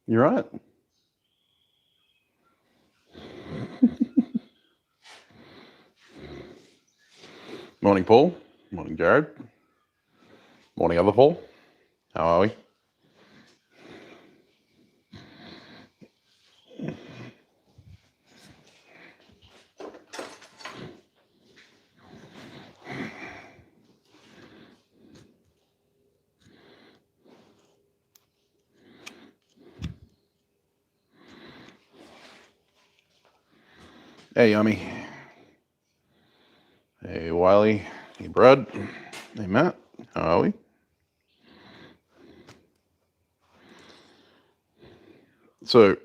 You're right. Morning, Paul. Morning, Jared. Morning, other Paul. How are we? Hey, Yummy. Hey, Wiley. Hey, Brad. Hey, Matt. How are we? So,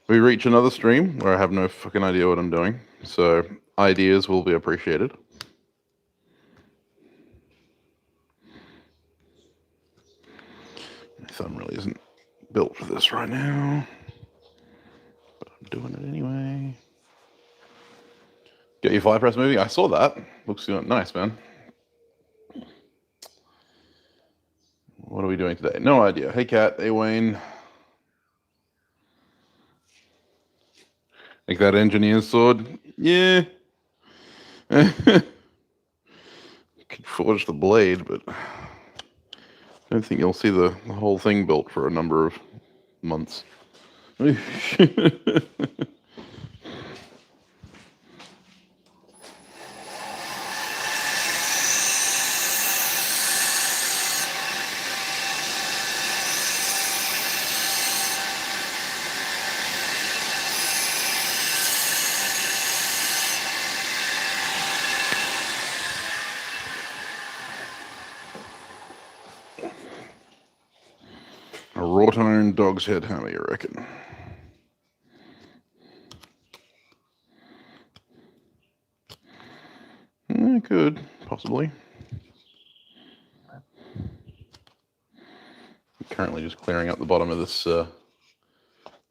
we reach another stream where I have no fucking idea what I'm doing. So, ideas will be appreciated. My thumb really isn't built for this right now, but I'm doing it anyway. Get your fly press movie? I saw that. Looks nice, man. What are we doing today? No idea. Hey, Kat. Hey, Wayne. Like that engineer's sword? Yeah. Could forge the blade, but I don't think you'll see the whole thing built for a number of months. A wrought iron dog's head hammer, you reckon? Could, possibly. I'm currently just clearing up the bottom of this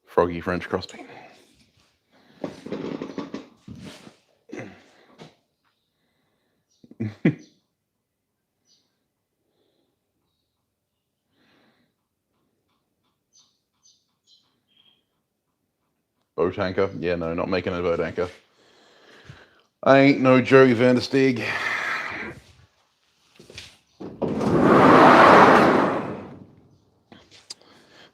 froggy French crossbeam. Boat anchor? Yeah, no, not making a boat anchor. I ain't no Joey Van der Steeg.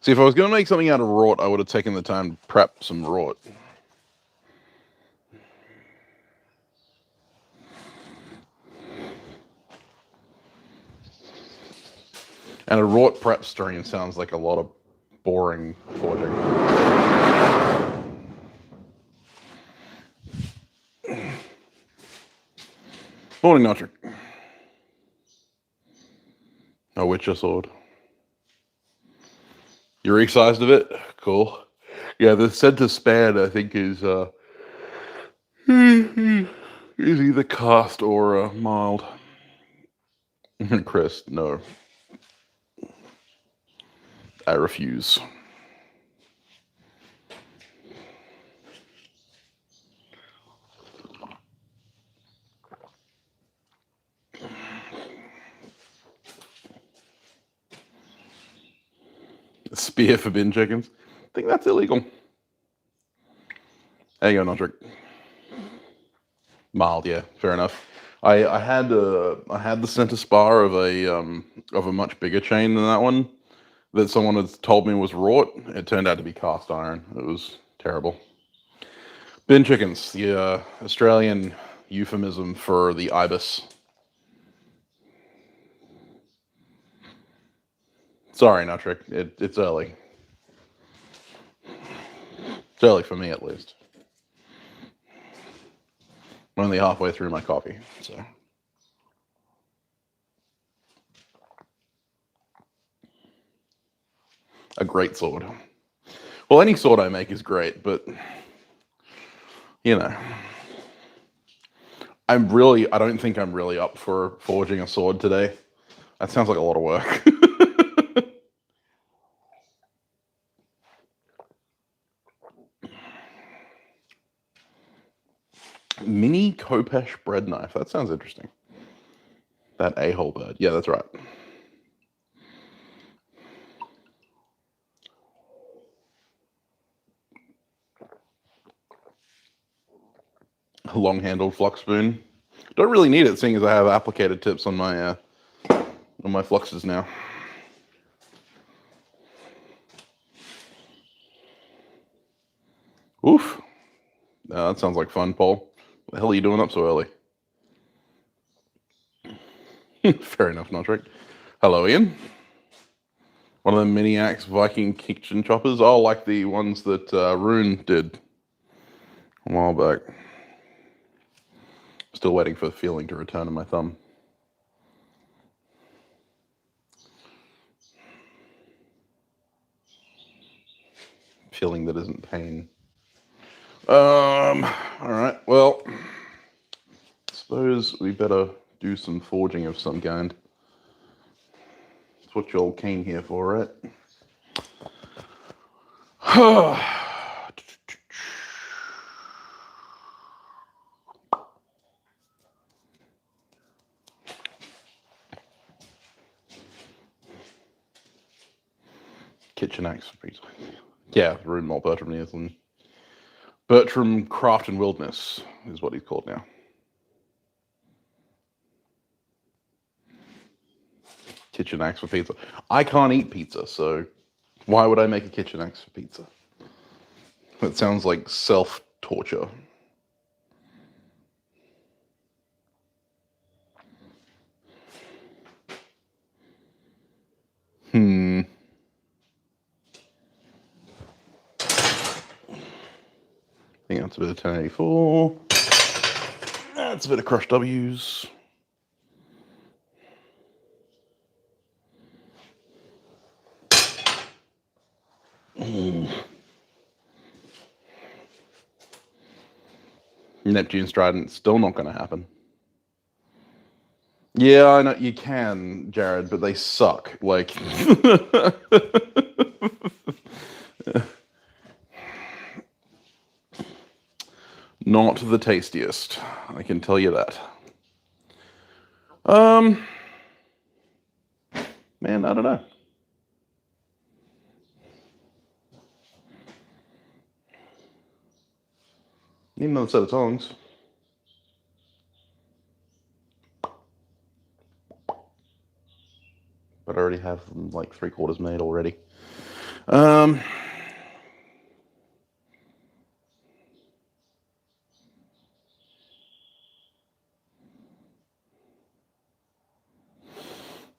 See, if I was going to make something out of wrought, I would have taken the time to prep some wrought. And a wrought prep stream sounds like a lot of boring forging. Morning, Notric. A Witcher sword. You're resized of it? Cool. Yeah, the center span, I think, is either cast or mild. Chris, no. I refuse. A spear for bin chickens? I think that's illegal. There you go, Notric. Mild, yeah, fair enough. I had the center spar of a much bigger chain than that one that someone had told me was wrought. It turned out to be cast iron. It was terrible. Bin chickens, the Australian euphemism for the ibis. Sorry, Nutrick. It's early. It's early for me, at least. I'm only halfway through my coffee, so. A great sword. Well, any sword I make is great, but you know, I don't think I'm really up for forging a sword today. That sounds like a lot of work. Mini Kopesh bread knife. That sounds interesting. That a-hole bird. Yeah, that's right. A long-handled flux spoon. Don't really need it, seeing as I have applicator tips on my fluxes now. Oof. That sounds like fun, Paul. What the hell are you doing up so early? Fair enough, Notrick. Hello, Ian. One of the Mini-Axe Viking kitchen choppers. Oh, like the ones that Rune did a while back. Still waiting for the feeling to return in my thumb. Feeling that isn't pain. Alright, well, suppose we better do some forging of some kind. That's what you all came here for, right? Kitchen axe for pizza. Yeah, Rune Malt Bertram Nielsen. Bertram Craft and Wilderness is what he's called now. Kitchen axe for pizza. I can't eat pizza, so why would I make a kitchen axe for pizza? That sounds like self-torture. I think that's a bit of 1084. That's a bit of crushed W's. Neptune's Trident, still not going to happen. Yeah, I know you can, Jared, but they suck. Like, not the tastiest. I can tell you that. Man, I don't know. Need another set of tongs. But I already have them like 3/4 made already. Man,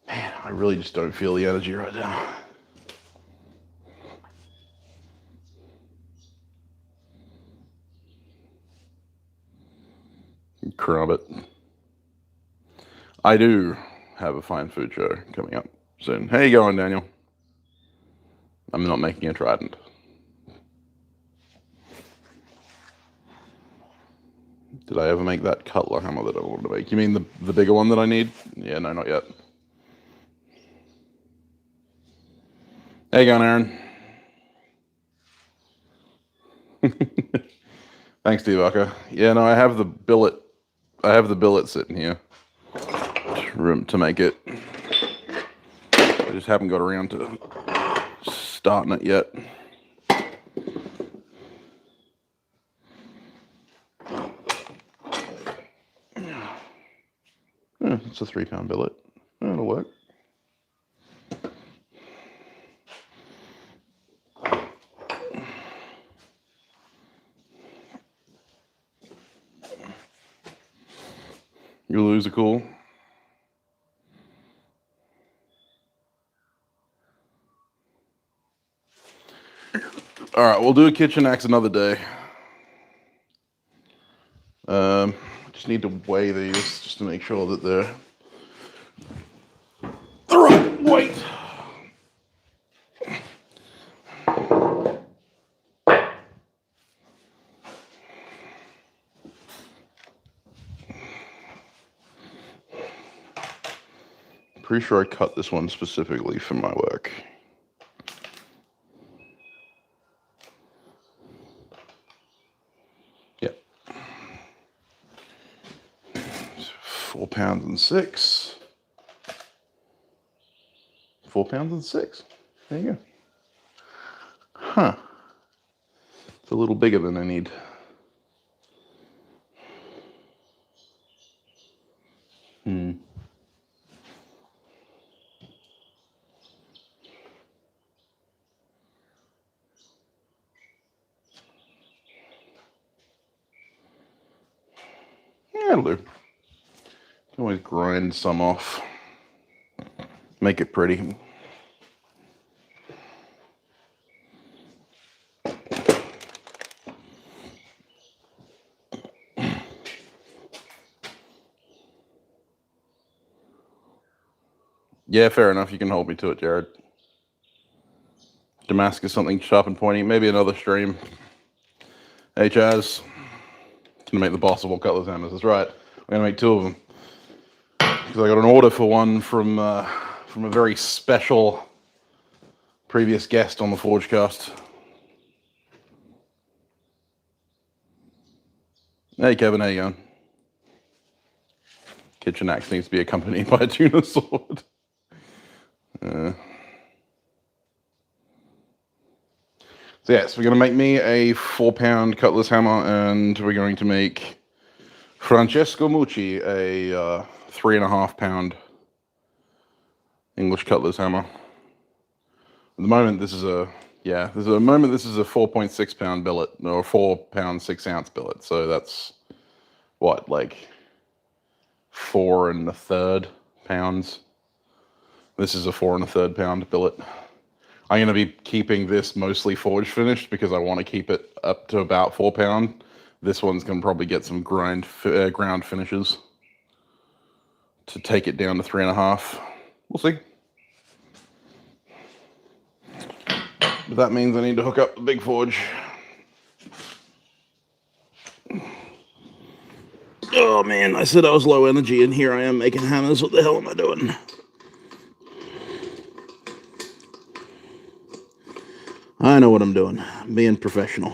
I really just don't feel the energy right now. Crumbit. I do have a fine food show coming up soon. How you going, Daniel? I'm not making a trident. Did I ever make that cutler hammer that I wanted to make? You mean the bigger one that I need? Yeah, no, not yet. How you going, Aaron? Thanks, Devaka. Yeah, no, I have the billet. I have the billet sitting here. Room to make it. I just haven't got around to starting it yet. It's a 3-pound billet. That'll work. You lose a cool. All right, we'll do a kitchen axe another day. Just need to weigh these just to make sure that they're the right weight. Pretty sure I cut this one specifically for my work. Yep. 4 pounds and 6. 4 pounds and 6. There you go. Huh. It's a little bigger than I need. That'll do. Can always grind some off. Make it pretty. Yeah, fair enough. You can hold me to it, Jared. Damascus, something sharp and pointy. Maybe another stream. Hey, Chaz. Gonna make the boss of all cutlass hammers. That's right. We're gonna make 2 of them because I got an order for one from a very special previous guest on the Forgecast. Hey, Kevin. How you going? Kitchen axe needs to be accompanied by a tuner sword. So yes, we're going to make me a 4-pound cutlass hammer, and we're going to make Francesco Mucci a 3.5-pound English cutlass hammer. At the moment, this is a 4.6-pound billet, or 4-pound 6-ounce billet. So that's what, like 4 1/3 pounds. This is a 4 1/3 pound billet. I'm going to be keeping this mostly forge finished because I want to keep it up to about 4 pound. This one's going to probably get some ground finishes to take it down to 3.5. We'll see. But that means I need to hook up the big forge. Oh man, I said I was low energy and here I am making hammers. What the hell am I doing? I know what I'm doing. I'm being professional.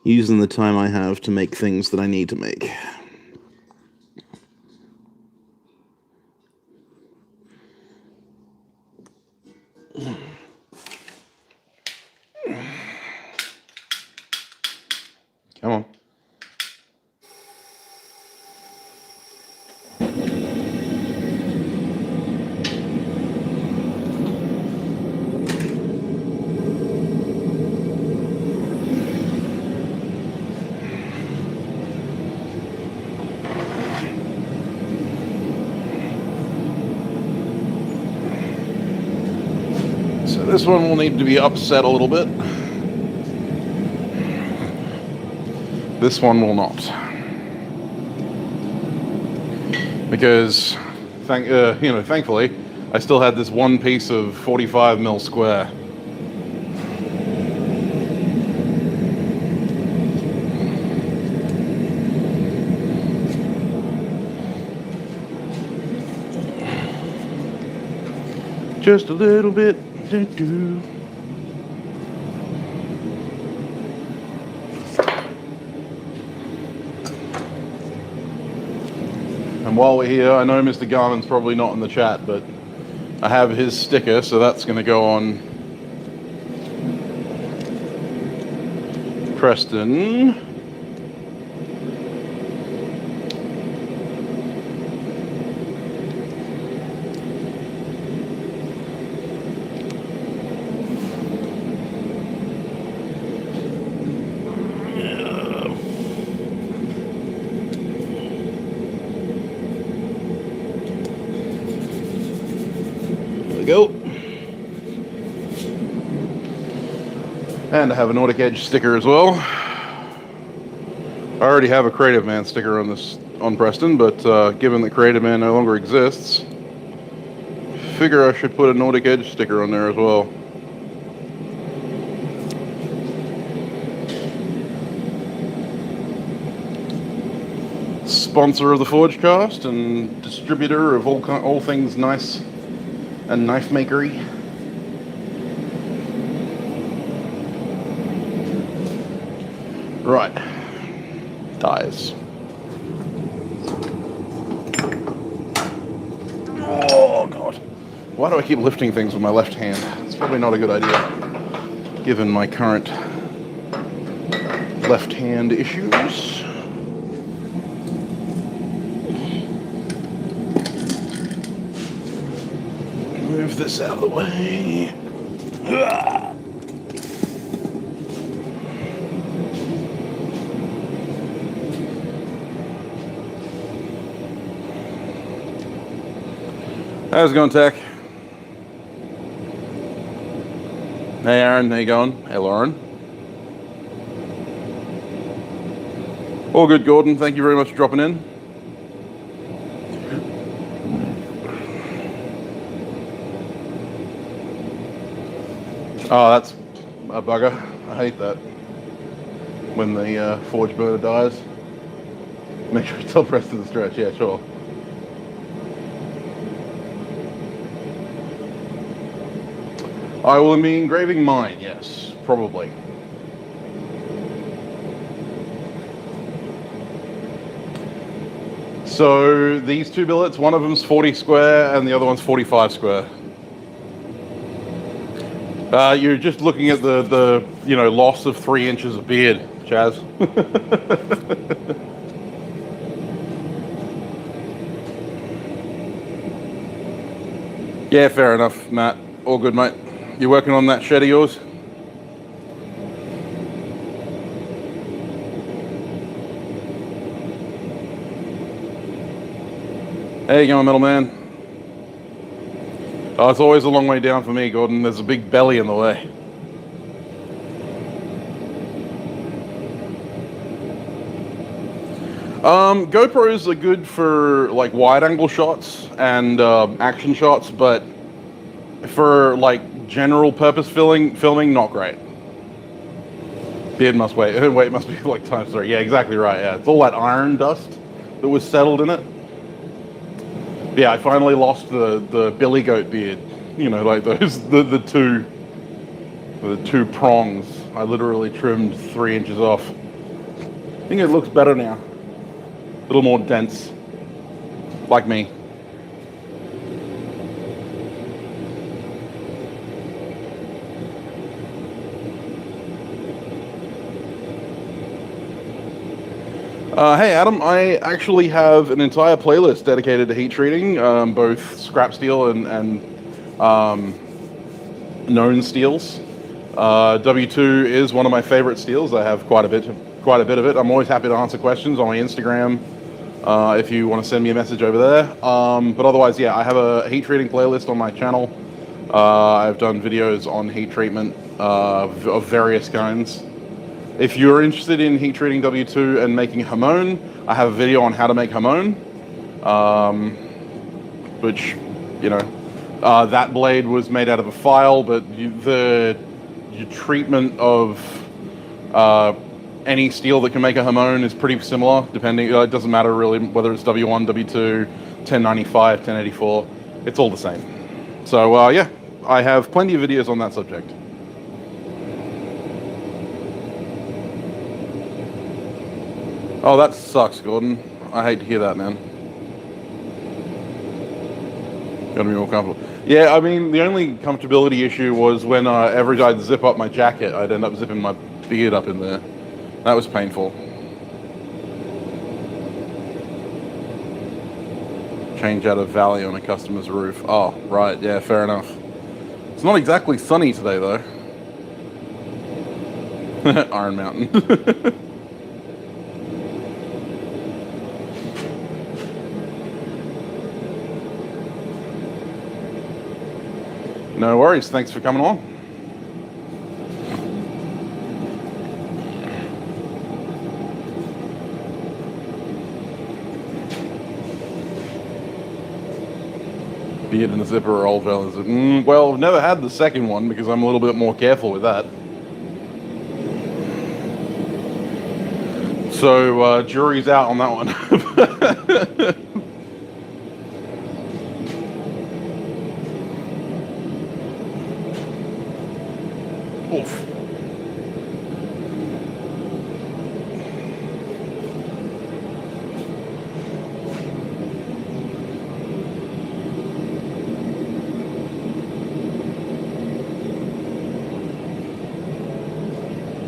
Using the time I have to make things that I need to make. Come on. This one will need to be upset a little bit. This one will not, because thankfully, I still had this one piece of 45mm square. Just a little bit. And while we're here, I know Mr. Garman's probably not in the chat, but I have his sticker, so that's going to go on Preston. Go. And I have a Nordic Edge sticker as well. I already have a Creative Man sticker on Preston, but given that Creative Man no longer exists, figure I should put a Nordic Edge sticker on there as well. Sponsor of the Forgecast and distributor of all things nice and knife makery. Right. Dies. Oh god. Why do I keep lifting things with my left hand? It's probably not a good idea, given my current left hand issues. Move this out of the way. How's it going, Tech? Hey, Aaron. How you going? Hey, Lauren. All good, Gordon. Thank you very much for dropping in. Oh, that's a bugger. I hate that. When the forge burner dies. Make sure you tell press to the stretch. Yeah, sure. I will be engraving mine, yes, probably. So these two billets, one of them's 40 square and the other one's 45 square. You're just looking at the loss of 3 inches of beard, Chaz. Yeah, fair enough, Matt. All good, mate. You working on that shed of yours? Hey, you going, metal man? Oh, it's always a long way down for me, Gordon. There's a big belly in the way. GoPros are good for like wide-angle shots and action shots, but for like general-purpose filming, not great. Beard must wait. Wait, must be like times 3. Yeah, exactly right. Yeah, it's all that iron dust that was settled in it. Yeah, I finally lost the billy goat beard. You know, like those the two prongs. I literally trimmed 3 inches off. I think it looks better now. A little more dense, like me. Hey Adam, I actually have an entire playlist dedicated to heat treating, both scrap steel and known steels. W2 is one of my favorite steels. I have quite a bit of it. I'm always happy to answer questions on my Instagram if you want to send me a message over there. But otherwise, yeah, I have a heat treating playlist on my channel. I've done videos on heat treatment of various kinds. If you're interested in heat treating W2 and making hamon, I have a video on how to make hamon, which, you know, that blade was made out of a file, but your treatment of any steel that can make a hamon is pretty similar, depending, it doesn't matter really whether it's W1, W2, 1095, 1084, it's all the same. So yeah, I have plenty of videos on that subject. Oh, that sucks, Gordon. I hate to hear that, man. Gotta be more comfortable. Yeah, I mean, the only comfortability issue was when every time I'd zip up my jacket, I'd end up zipping my beard up in there. That was painful. Change out of valley on a customer's roof. Oh, right, yeah, fair enough. It's not exactly sunny today, though. Iron Mountain. No worries. Thanks for coming on. Beard and a zipper or old fellas. Well, I've never had the second one because I'm a little bit more careful with that. So, jury's out on that one. Oof.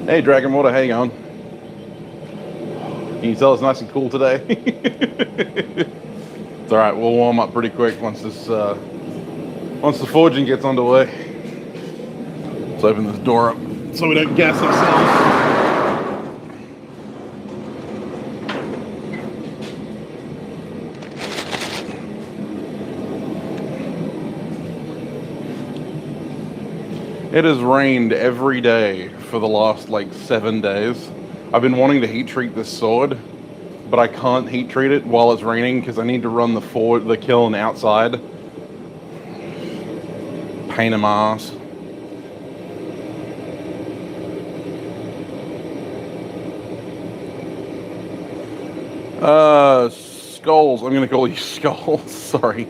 Hey Dragon Water, how you going? Can you tell it's nice and cool today? It's alright, we'll warm up pretty quick once the forging gets underway. Let's open this door up so we don't gas ourselves. It has rained every day for the last like 7 days. I've been wanting to heat treat this sword, but I can't heat treat it while it's raining because I need to run the kiln outside. Pain in my ass. Skulls. I'm gonna call you Skulls. Sorry.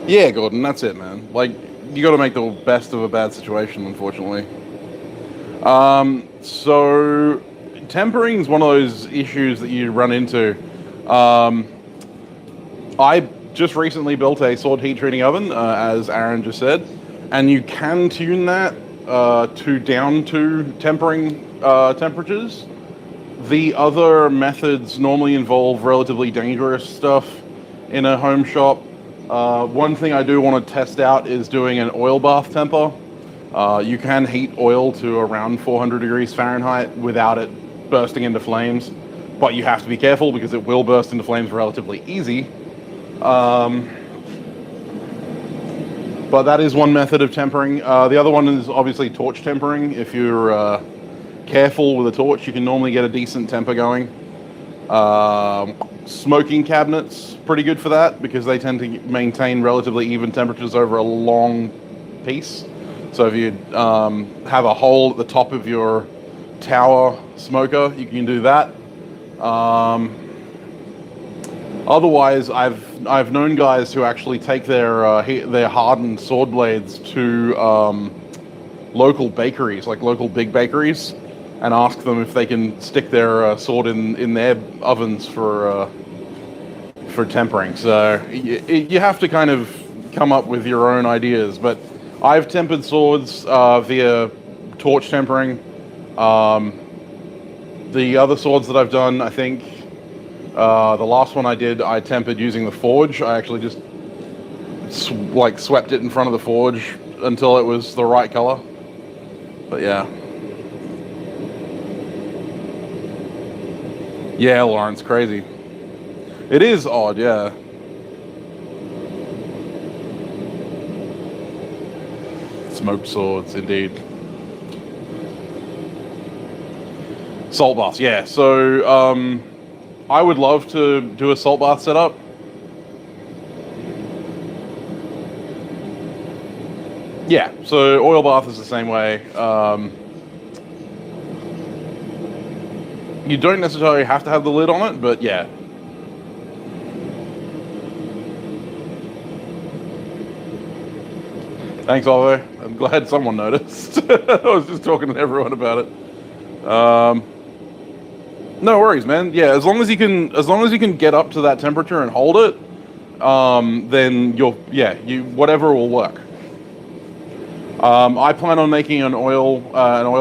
Yeah, Gordon, that's it, man. Like, you gotta make the best of a bad situation, unfortunately. So tempering is one of those issues that you run into. I just recently built a sword heat treating oven, as Aaron just said, and you can tune that down to tempering temperatures. The other methods normally involve relatively dangerous stuff in a home shop. One thing I do want to test out is doing an oil bath temper. You can heat oil to around 400 degrees Fahrenheit without it bursting into flames, but you have to be careful because it will burst into flames relatively easy. But that is one method of tempering. The other one is obviously torch tempering. If you're careful with a torch, you can normally get a decent temper going. Smoking cabinets, pretty good for that because they tend to maintain relatively even temperatures over a long piece. So if you have a hole at the top of your tower smoker, you can do that. Otherwise, I've known guys who actually take their hardened sword blades to local bakeries, like local big bakeries, and ask them if they can stick their sword in their ovens for tempering. So you have to kind of come up with your own ideas. But I've tempered swords via torch tempering. The other swords that I've done, I think, the last one I did, I tempered using the forge. I actually just swept it in front of the forge until it was the right color. But yeah. Yeah, Lawrence, crazy. It is odd, yeah. Smoked swords, indeed. Salt baths, yeah. So, I would love to do a salt bath setup. Yeah, so oil bath is the same way. You don't necessarily have to have the lid on it, but yeah. Thanks, Oliver. I'm glad someone noticed. I was just talking to everyone about it. No worries, man. Yeah, as long as you can get up to that temperature and hold it, then whatever will work. I plan on making an oil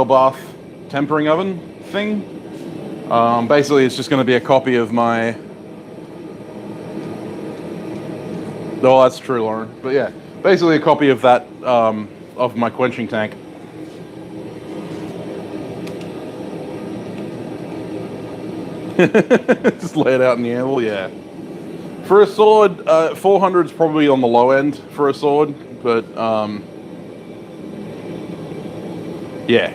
bath tempering oven thing. Basically, it's just going to be a copy of my. Oh, that's true, Lauren. But yeah, basically a copy of that of my quenching tank. Just lay it out in the anvil, yeah. For a sword, 400 is probably on the low end for a sword, but yeah.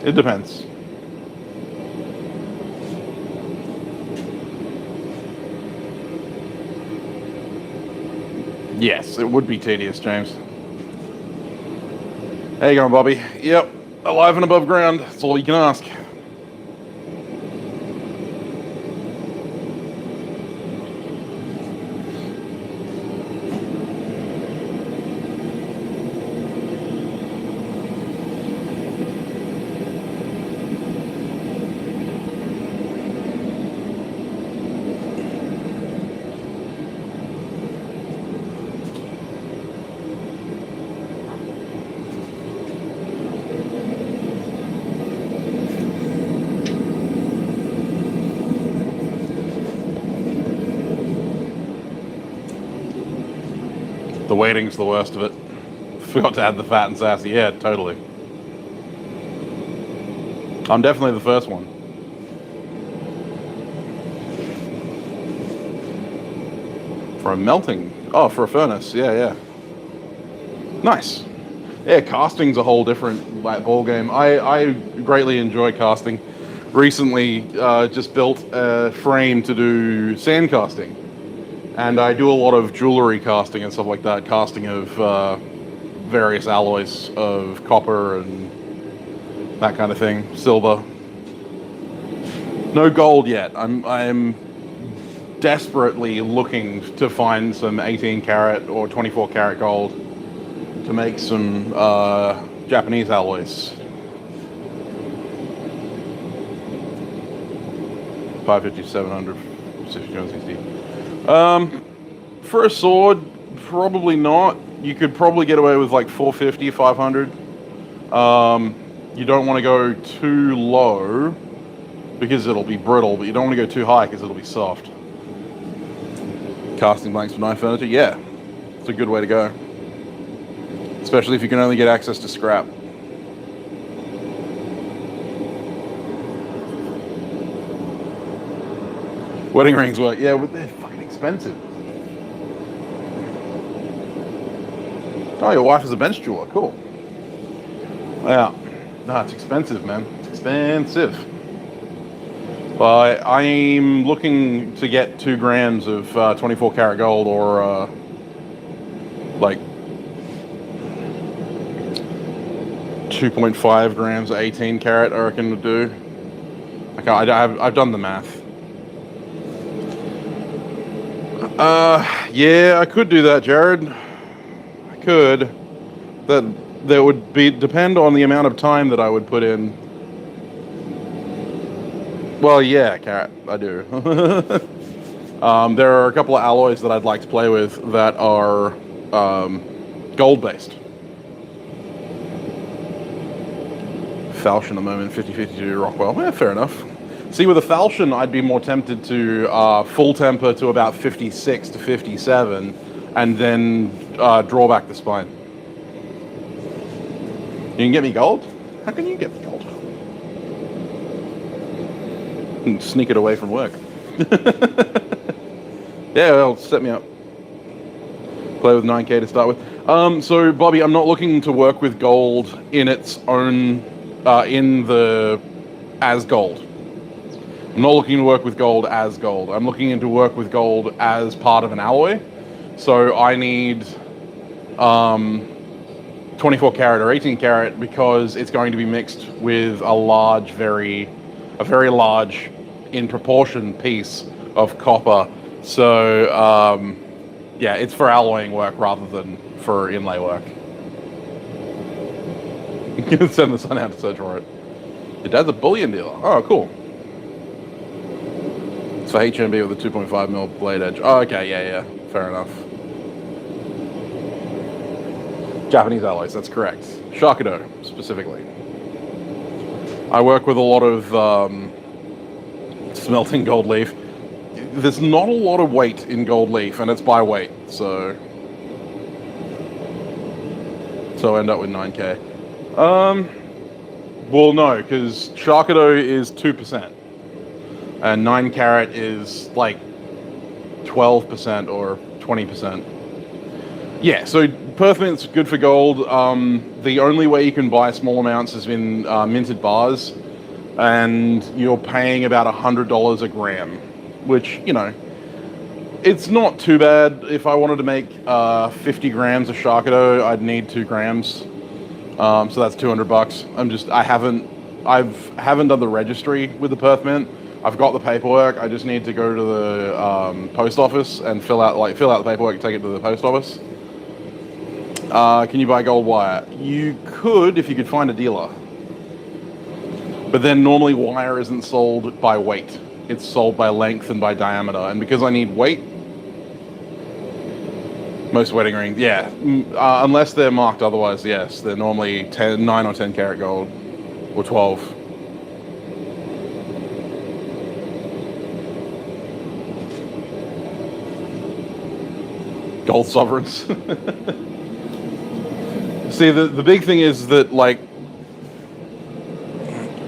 It depends. Yes, it would be tedious, James. How you going, Bobby? Yep, alive and above ground. That's all you can ask. The waiting's the worst of it. Forgot to add the fat and sassy. Yeah, totally. I'm definitely the first one. For a melting. Oh, for a furnace. Yeah, yeah. Nice. Yeah, casting's a whole different ball game. I greatly enjoy casting. Recently, just built a frame to do sand casting, and I do a lot of jewelry casting and stuff like that. Casting of various alloys of copper and that kind of thing. Silver. No gold yet. I'm desperately looking to find some 18 karat or 24 karat gold to make some Japanese alloys. 550, 700, 660. For a sword, probably not. You could probably get away with like 450, 500. You don't want to go too low because it'll be brittle, but you don't want to go too high because it'll be soft. Casting blanks for knife furniture, yeah, it's a good way to go. Especially if you can only get access to scrap. Wedding rings work, yeah, but they're fucking expensive. Oh, your wife is a bench jeweler, cool. Yeah, no, it's expensive, man. It's expensive. But I'm looking to get 2 grams of 24 karat gold, or like 2.5 grams of 18 karat, I reckon would do. I've done the math. Yeah, I could do that, Jared. I could. That would depend on the amount of time that I would put in. Well, yeah, karat, I do. There are a couple of alloys that I'd like to play with that are gold-based. Falchion at the moment, 50-50 to Rockwell. Yeah, fair enough. See, with a falchion, I'd be more tempted to full temper to about 56 to 57, and then draw back the spine. You can get me gold? How can you get me gold? And sneak it away from work. Yeah, well, set me up. Play with 9K to start with. So, Bobby, I'm not looking to work with gold in its own, as gold. I'm not looking to work with gold as gold. I'm looking to work with gold as part of an alloy. So I need 24 karat or 18 karat because it's going to be mixed with a very large, in proportion, piece of copper. So yeah, it's for alloying work rather than for inlay work. You can send the son out to search for it. Your dad's a bullion dealer. Oh, cool. It's for HMB with a 2.5mm blade edge. Oh, okay, yeah, fair enough. Japanese alloys, that's correct. Shakido, specifically. I work with a lot of smelting gold leaf. There's not a lot of weight in gold leaf, and it's by weight, so I end up with 9K. Well, no, because Shakido is 2%, and 9 karat is like 12% or 20%. Yeah, so Perth Mint's good for gold. The only way you can buy small amounts is in minted bars, and you're paying about $100 a gram, which, you know, it's not too bad. If I wanted to make 50 grams of Shakido, I'd need 2 grams. So that's $200. I haven't done the registry with the Perth Mint. I've got the paperwork. I just need to go to the post office and fill out the paperwork and take it to the post office. Can you buy gold wire? You could if you could find a dealer. But then normally wire isn't sold by weight. It's sold by length and by diameter. And because I need weight, most wedding rings, yeah. Unless they're marked otherwise, yes. They're normally 9 or 10 karat gold. Or 12. Gold sovereigns. See, the big thing is that, like,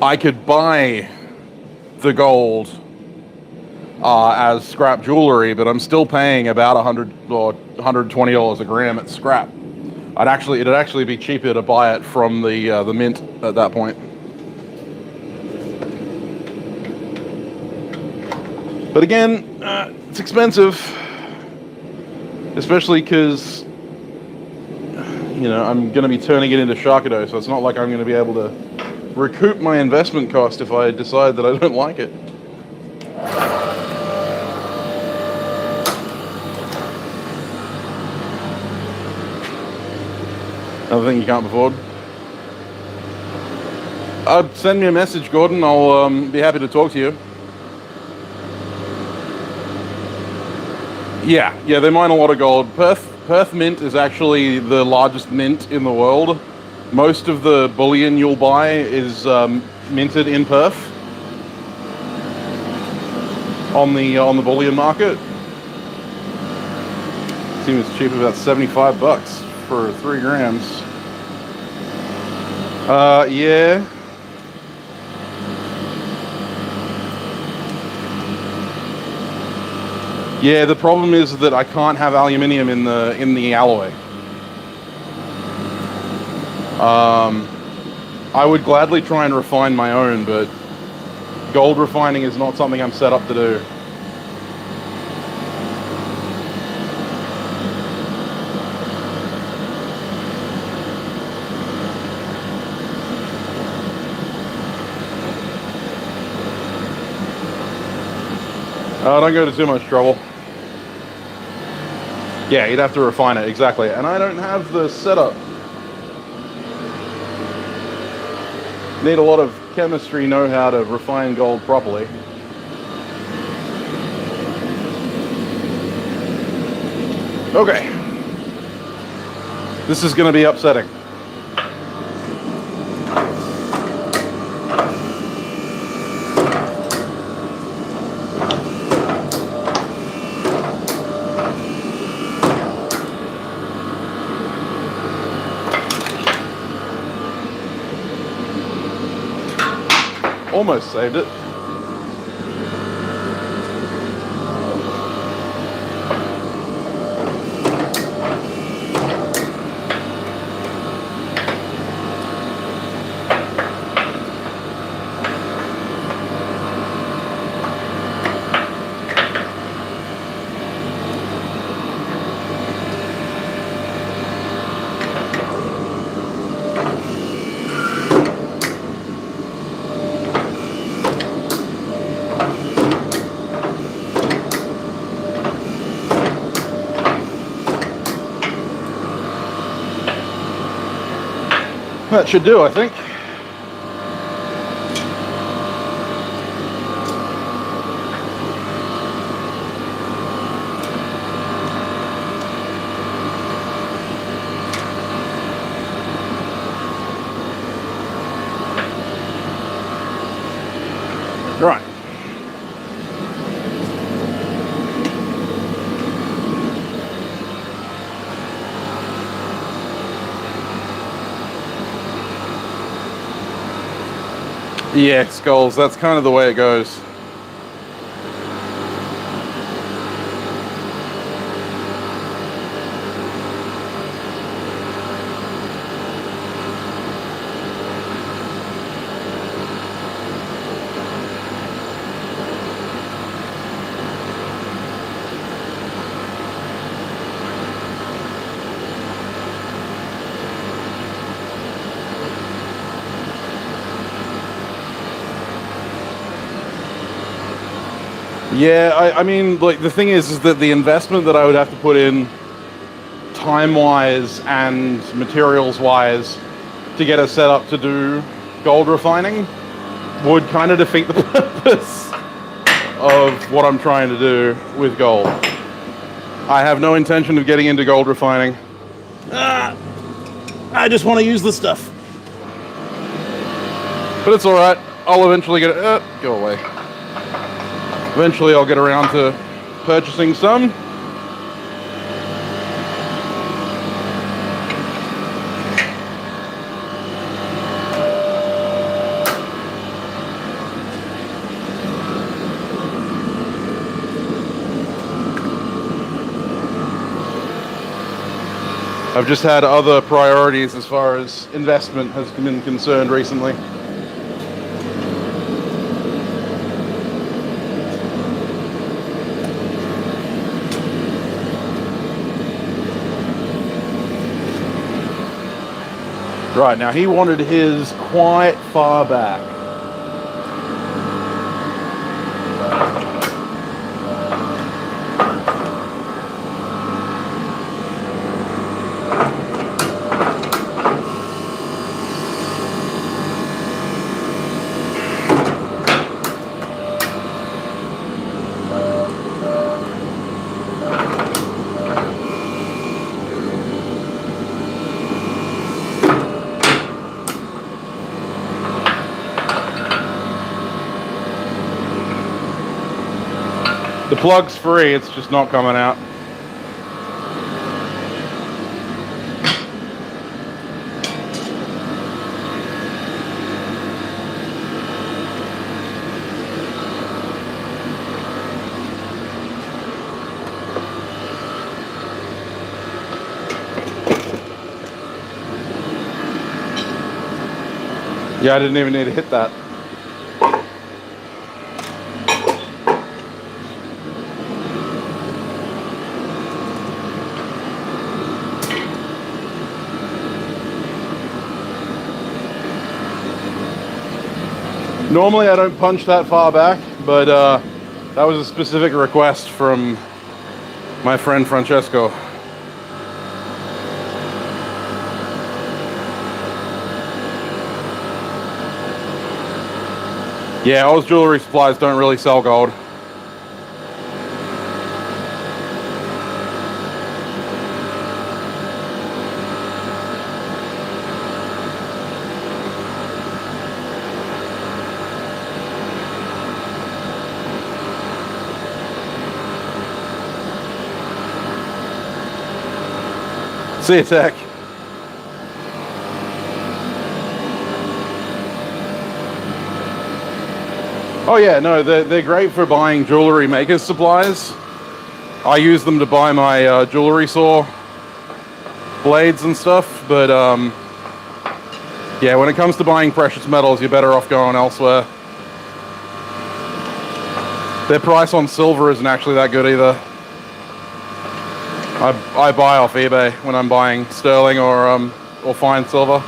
I could buy the gold as scrap jewelry, but I'm still paying about $100 or $120 a gram at scrap. It'd actually be cheaper to buy it from the mint at that point. But again, it's expensive, especially because, you know, I'm going to be turning it into Sharkado, so it's not like I'm going to be able to recoup my investment cost if I decide that I don't like it. Another thing you can't afford. Send me a message, Gordon. I'll be happy to talk to you. Yeah, they mine a lot of gold. Perth Mint is actually the largest mint in the world. Most of the bullion you'll buy is minted in Perth on the bullion market. Seems cheap, about $75 for 3 grams. Yeah. Yeah, the problem is that I can't have aluminium in the alloy. I would gladly try and refine my own, but gold refining is not something I'm set up to do. Don't go to too much trouble. Yeah, you'd have to refine it, exactly. And I don't have the setup. Need a lot of chemistry know-how to refine gold properly. Okay. This is going to be upsetting. Almost saved it. That should do, I think. Right. Yeah, skulls, that's kind of the way it goes. Yeah, I mean, like, the thing is that the investment that I would have to put in time-wise and materials-wise to get it set up to do gold refining would kind of defeat the purpose of what I'm trying to do with gold. I have no intention of getting into gold refining. I just want to use the stuff. But it's alright. I'll eventually get it. Go away. Eventually I'll get around to purchasing some. I've just had other priorities as far as investment has been concerned recently. Right, now he wanted his quite far back. The plug's free, it's just not coming out. Yeah, I didn't even need to hit that. Normally I don't punch that far back, but that was a specific request from my friend Francesco. Yeah, Oz Jewelry Supplies don't really sell gold. See you, Tech. Oh yeah, no, they're great for buying jewelry makers supplies. I use them to buy my jewelry saw blades and stuff, but yeah, when it comes to buying precious metals, you're better off going elsewhere. Their price on silver isn't actually that good either. I buy off eBay when I'm buying sterling or fine silver.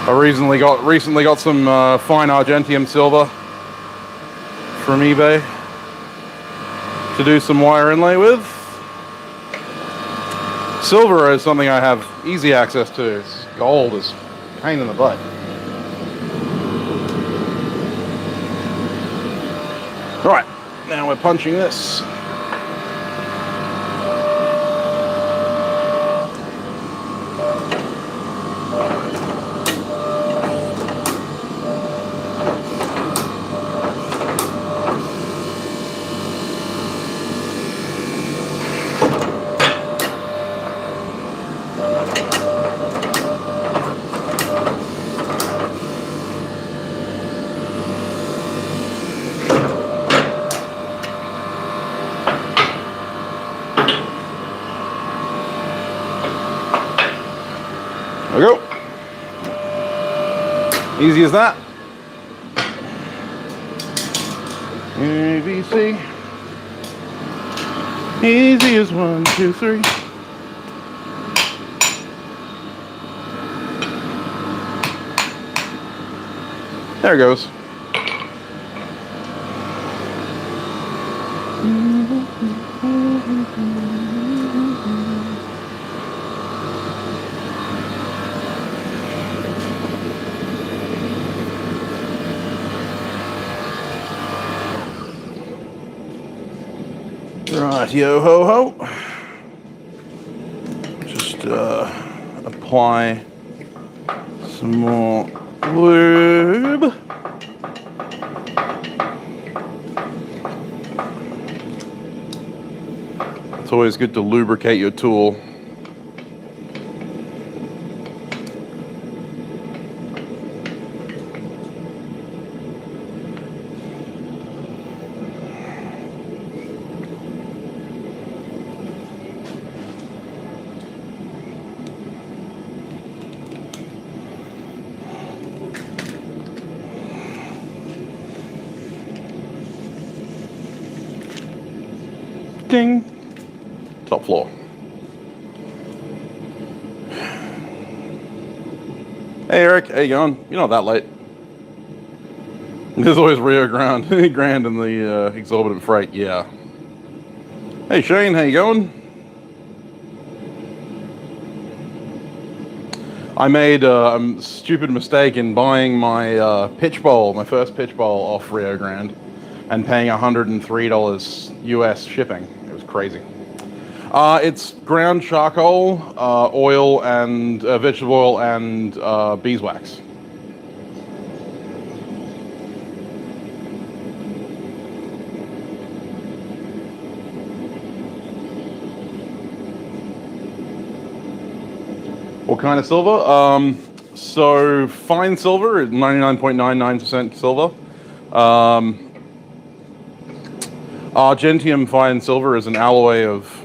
I recently got some fine argentium silver from eBay to do some wire inlay with. Silver is something I have easy access to. Gold is a pain in the butt. All right, now we're punching this. There we go. Easy as that. ABC. Easy as 1, 2, 3. There it goes. Right, yo ho ho. Just apply some more lube. It's always good to lubricate your tool. Ding. Top floor. Hey Eric, how you going? You're not that late. There's always Rio Grande in the exorbitant freight, yeah. Hey Shane, how you going? I made a stupid mistake in buying my pitch bowl, my first pitch bowl off Rio Grande, and paying $103 US shipping. It was crazy. It's ground charcoal, oil, and vegetable oil, and beeswax. What kind of silver? So fine silver is 99.99% silver. Argentium fine silver is an alloy of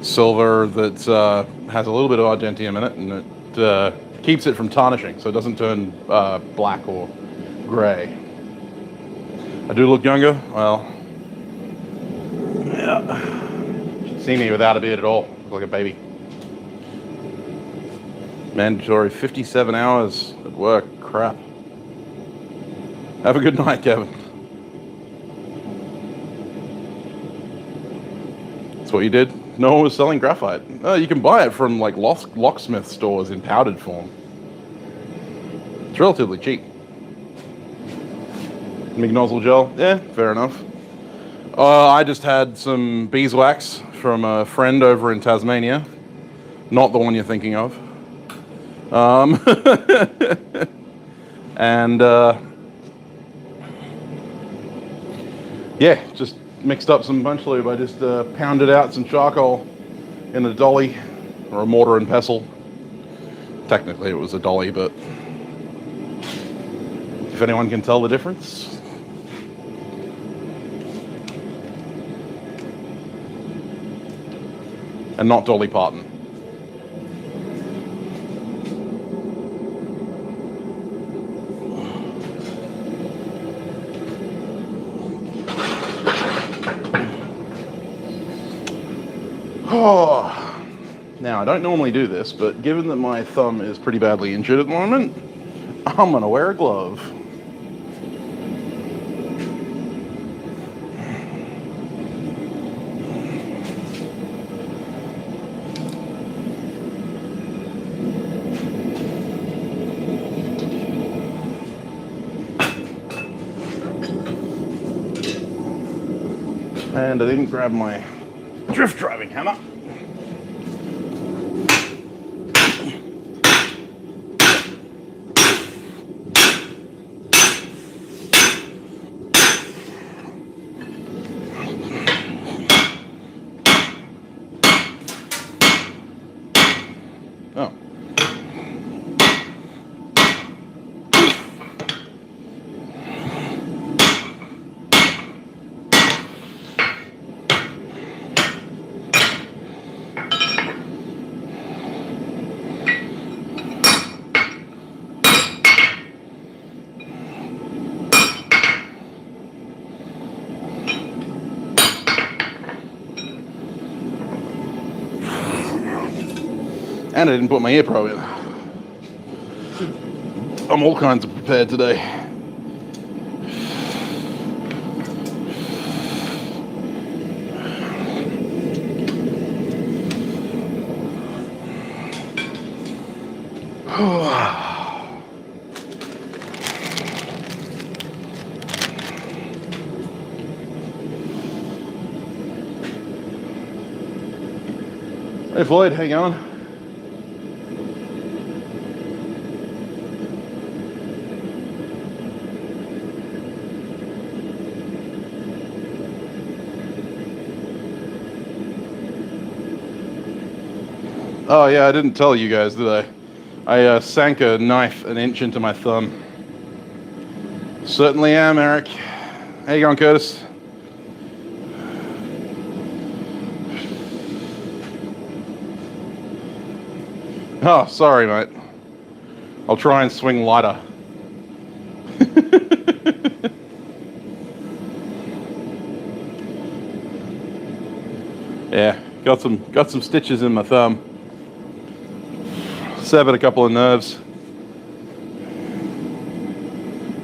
silver that has a little bit of argentium in it, and it keeps it from tarnishing, so it doesn't turn black or grey. I do look younger. Well, yeah. Should see me without a beard at all. Look like a baby. Mandatory 57 hours at work. Crap. Have a good night, Kevin. That's what you did? No one was selling graphite. You can buy it from like locksmith stores in powdered form. It's relatively cheap. McNozzle gel? Yeah, fair enough. I just had some beeswax from a friend over in Tasmania. Not the one you're thinking of. And yeah, just mixed up some punch lube. I just pounded out some charcoal in a dolly, or a mortar and pestle. Technically it was a dolly, but if anyone can tell the difference. And not Dolly Parton. Oh, now I don't normally do this, but given that my thumb is pretty badly injured at the moment, I'm gonna wear a glove. And I didn't grab my drift driving hammer. Oh. And I didn't put my ear probe in. I'm all kinds of prepared today. Hey Floyd, how you going? Oh yeah, I didn't tell you guys, did I? I sank a knife an inch into my thumb. Certainly am, Eric. How you going, Curtis? Oh, sorry, mate. I'll try and swing lighter. Got some stitches in my thumb. Severed a couple of nerves.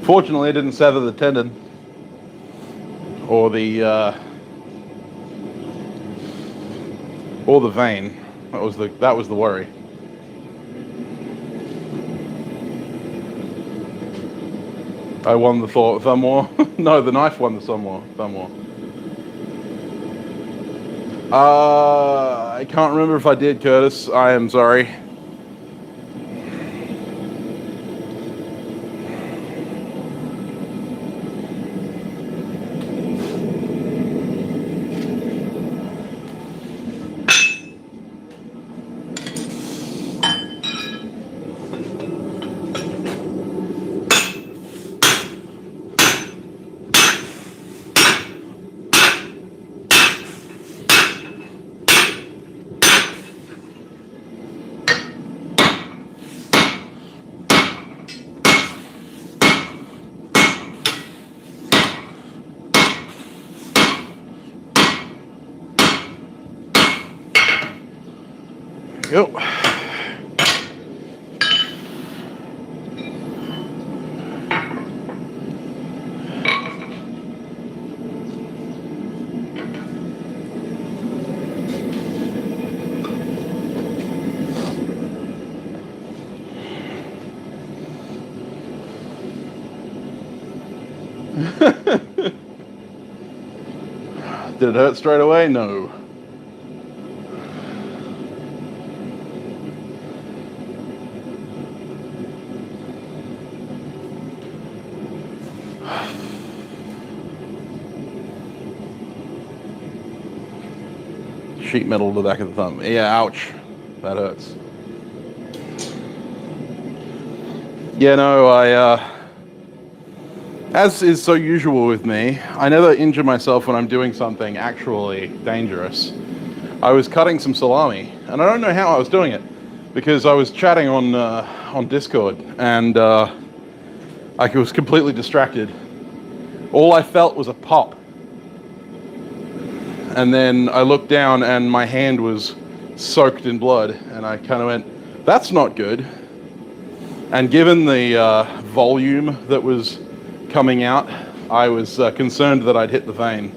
Fortunately, it didn't sever the tendon or the vein. That was the worry. I won the thumb war. No, the knife won the thumb war. I can't remember if I did, Curtis. I am sorry. Go. Did it hurt straight away? No. Sheet metal to the back of the thumb. Yeah, ouch. That hurts. Yeah, no, as is so usual with me, I never injure myself when I'm doing something actually dangerous. I was cutting some salami, and I don't know how I was doing it, because I was chatting on Discord, and I was completely distracted. All I felt was a pop. And then I looked down and my hand was soaked in blood, and I kind of went, that's not good. And given the volume that was coming out, I was concerned that I'd hit the vein.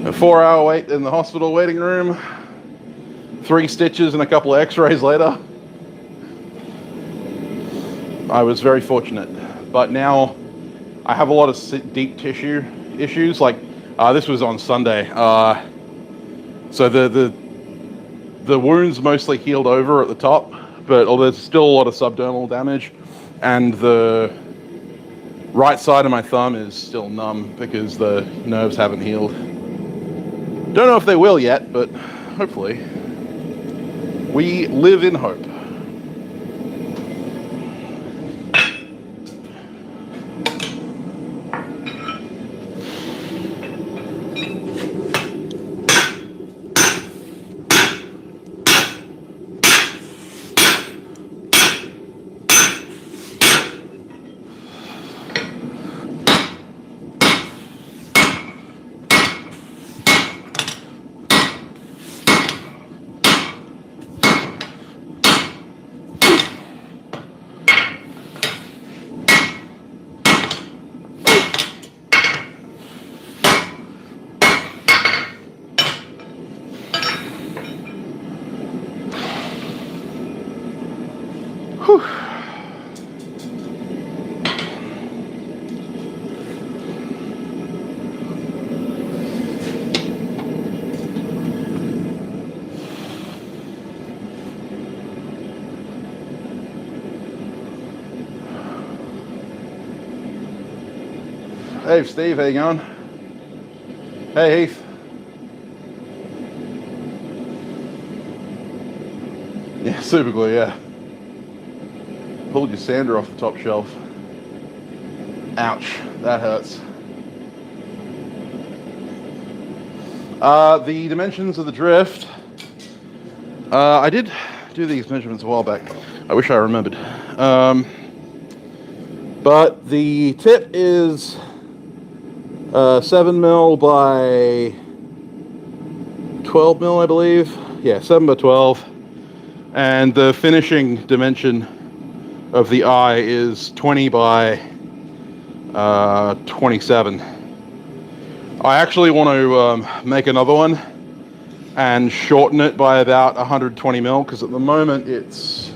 A 4-hour wait in the hospital waiting room, 3 stitches and a couple of x-rays later. I was very fortunate, but now I have a lot of deep tissue issues. Like this was on Sunday, so the wound's mostly healed over at the top, but there's still a lot of subdermal damage, and the right side of my thumb is still numb because the nerves haven't healed. Don't know if they will yet, but hopefully. We live in hope. Whew. Hey Steve, how you going? Hey Heath. Yeah, super glue, yeah. Pulled your sander off the top shelf. Ouch, that hurts. The dimensions of the drift. I did do these measurements a while back. I wish I remembered. But the tip is 7 mil by 12 mil, I believe. Yeah, 7 by 12. And the finishing dimension of the eye is 20 by 27. I actually want to make another one and shorten it by about 120 mil, because at the moment it's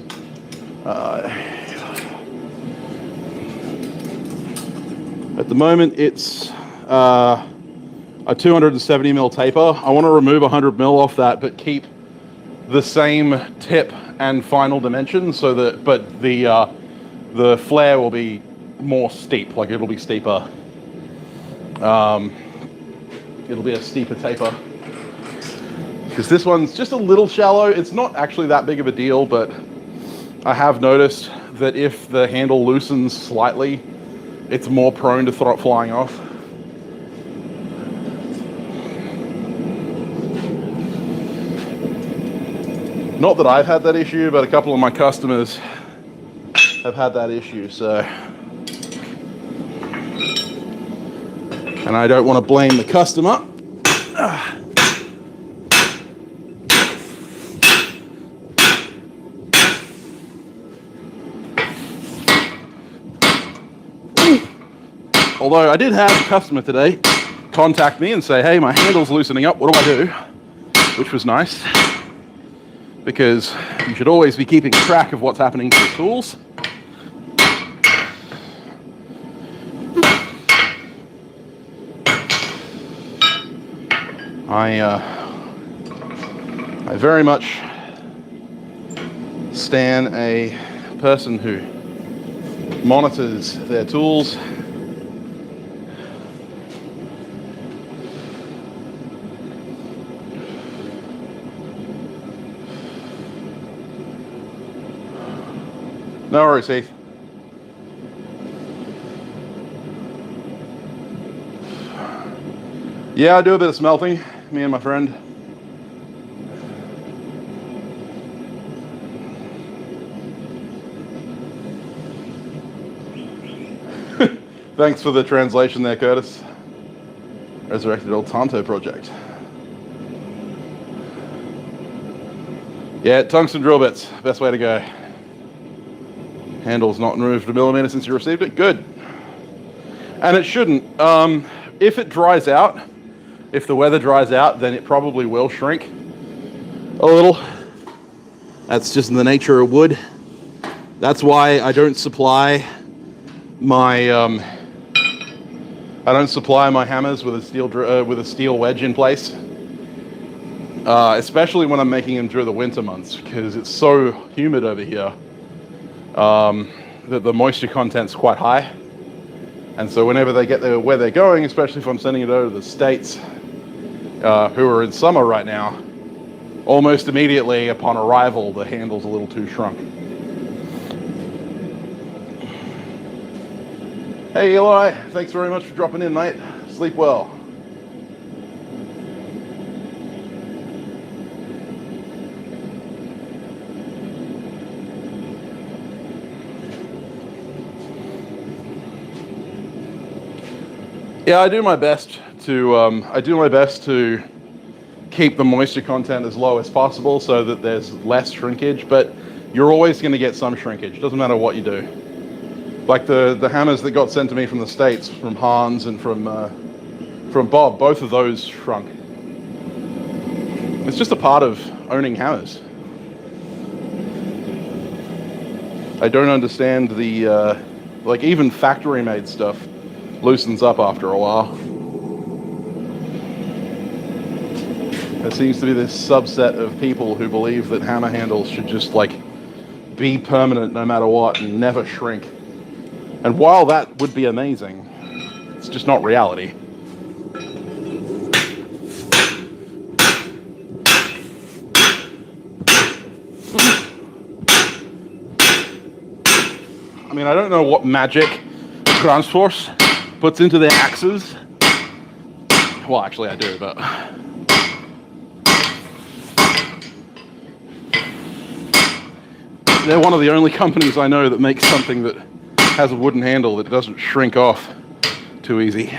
a 270 mil taper. I want to remove 100 mil off that, but keep the same tip and final dimensions, so that, but the flare will be more steep, like it'll be steeper. It'll be a steeper taper. Because this one's just a little shallow. It's not actually that big of a deal, but I have noticed that if the handle loosens slightly, it's more prone to flying off. Not that I've had that issue, but a couple of my customers have had that issue, so. And I don't want to blame the customer. Although I did have a customer today contact me and say, hey, my handle's loosening up, what do I do? Which was nice, because you should always be keeping track of what's happening to the tools. I very much stan a person who monitors their tools. No worries, Heath. Yeah, I do a bit of smelting, me and my friend. Thanks for the translation there, Curtis. Resurrected Old Tanto project. Yeah, tungsten drill bits, best way to go. Handle's not moved a millimeter since you received it. Good. And it shouldn't. If it dries out, if the weather dries out, then it probably will shrink a little. That's just in the nature of wood. That's why I don't supply my hammers with a steel wedge in place, especially when I'm making them during the winter months, because it's so humid over here that the moisture content's quite high. And so whenever they get there where they're going, especially if I'm sending it over to the States, who are in summer right now, almost immediately upon arrival, the handle's a little too shrunk. Hey Eli, thanks very much for dropping in, mate. Sleep well. Yeah, I do my best to keep the moisture content as low as possible so that there's less shrinkage, but you're always going to get some shrinkage. Doesn't matter what you do. Like the hammers that got sent to me from the States, from Hans and from Bob, both of those shrunk. It's just a part of owning hammers. I don't understand the, like even factory made stuff loosens up after a while. There seems to be this subset of people who believe that hammer handles should just like be permanent no matter what and never shrink. And while that would be amazing, it's just not reality. I mean, I don't know what magic Transforce puts into their axes. Well, actually I do, but they're one of the only companies I know that makes something that has a wooden handle that doesn't shrink off too easy.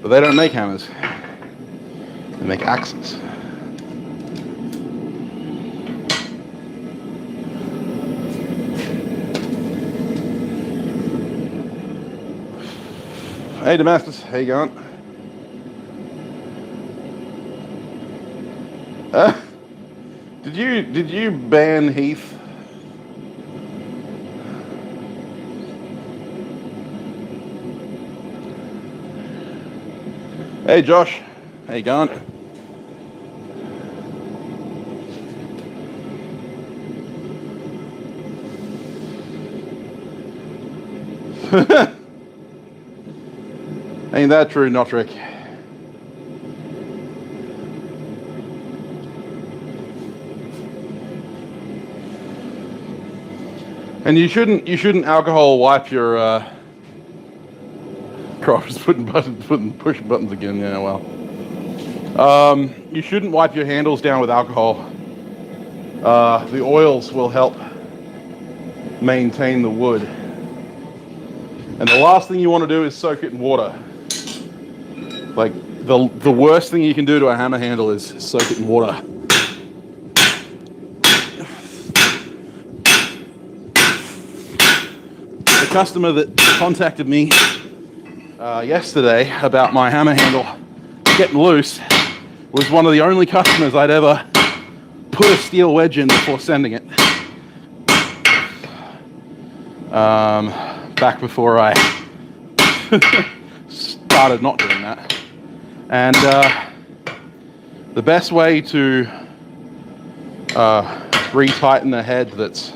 But they don't make hammers. They make axes. Hey Damascus, how you going? Did you ban Heath? Hey Josh, how you going? Ain't that true, Notrick? And you shouldn't alcohol wipe your Croft's pushing buttons again. Yeah, well. You shouldn't wipe your handles down with alcohol. The oils will help maintain the wood. And the last thing you want to do is soak it in water. Like the worst thing you can do to a hammer handle is soak it in water. The customer that contacted me yesterday about my hammer handle getting loose was one of the only customers I'd ever put a steel wedge in before sending it. Back before I started not doing that. And the best way to retighten a head that's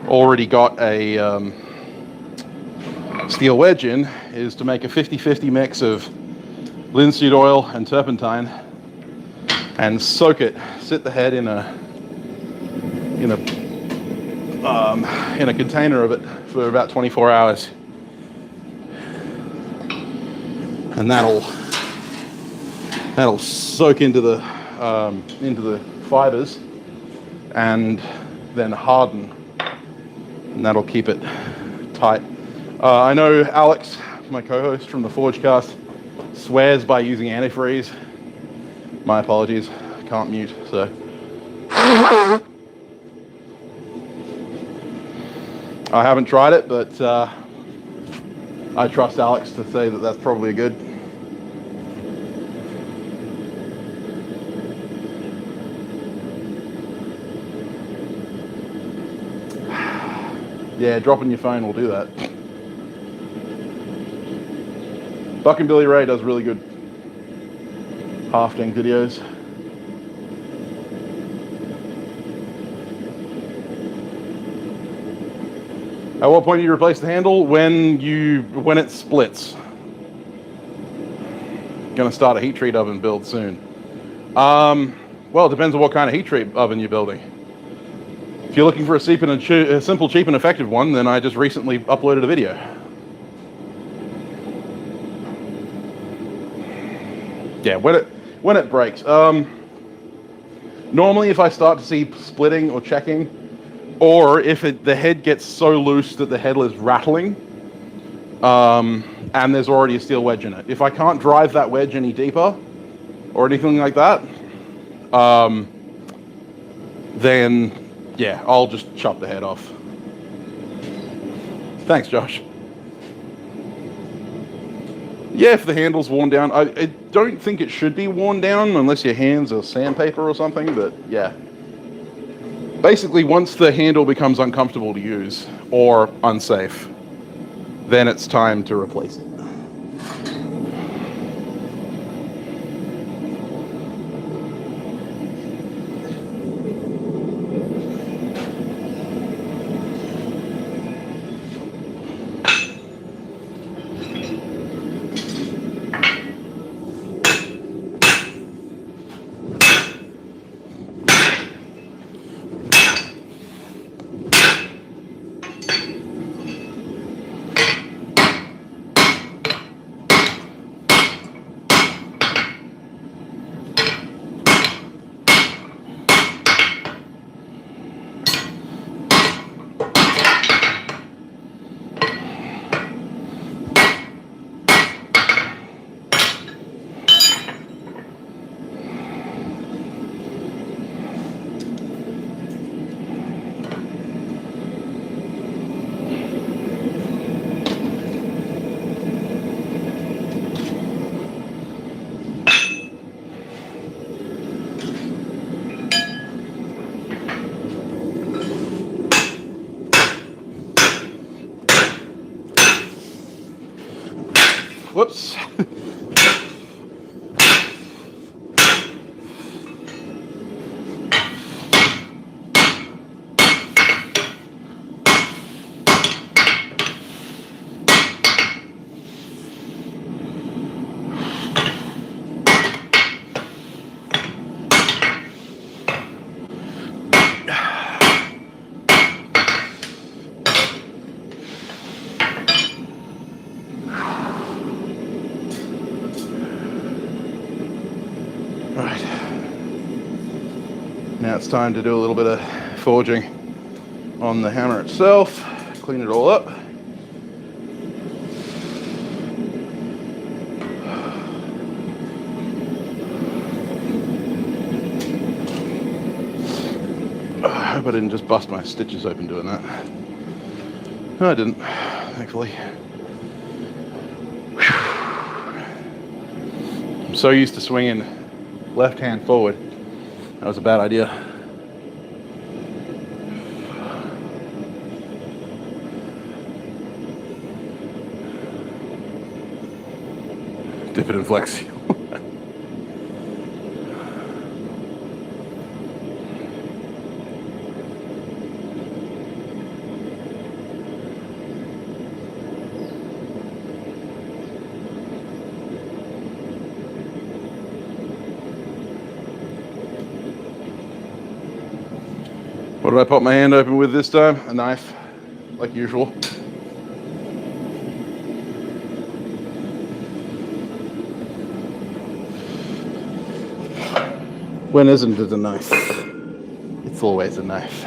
already got a steel wedge in is to make a 50-50 mix of linseed oil and turpentine and soak it. Sit the head in a container of it for about 24 hours, and that'll soak into the fibers and then harden, and that'll keep it tight. I know Alex, my co-host from the Forgecast, swears by using antifreeze. My apologies, I can't mute, so. I haven't tried it, but I trust Alex to say that that's probably good. Yeah, dropping your phone will do that. Buck and Billy Ray does really good hafting videos. At what point do you replace the handle? When it splits. Gonna start a heat treat oven build soon. Well, it depends on what kind of heat treat oven you're building. If you're looking for a simple, cheap, and effective one, then I just recently uploaded a video. Yeah, when it breaks. Normally, if I start to see splitting or checking, or if the head gets so loose that the handle is rattling, and there's already a steel wedge in it. If I can't drive that wedge any deeper, or anything like that, then yeah, I'll just chop the head off. Thanks, Josh. Yeah, if the handle's worn down, I don't think it should be worn down unless your hands are sandpaper or something, but yeah. Basically, once the handle becomes uncomfortable to use or unsafe, then it's time to replace it. Right. Now it's time to do a little bit of forging on the hammer itself. Clean it all up. I hope I didn't just bust my stitches open doing that. No, I didn't, thankfully. I'm so used to swinging left hand forward. That was a bad idea. Dip it in Flex Seal. What did I pop my hand open with this time? A knife, like usual. When isn't it a knife? It's always a knife.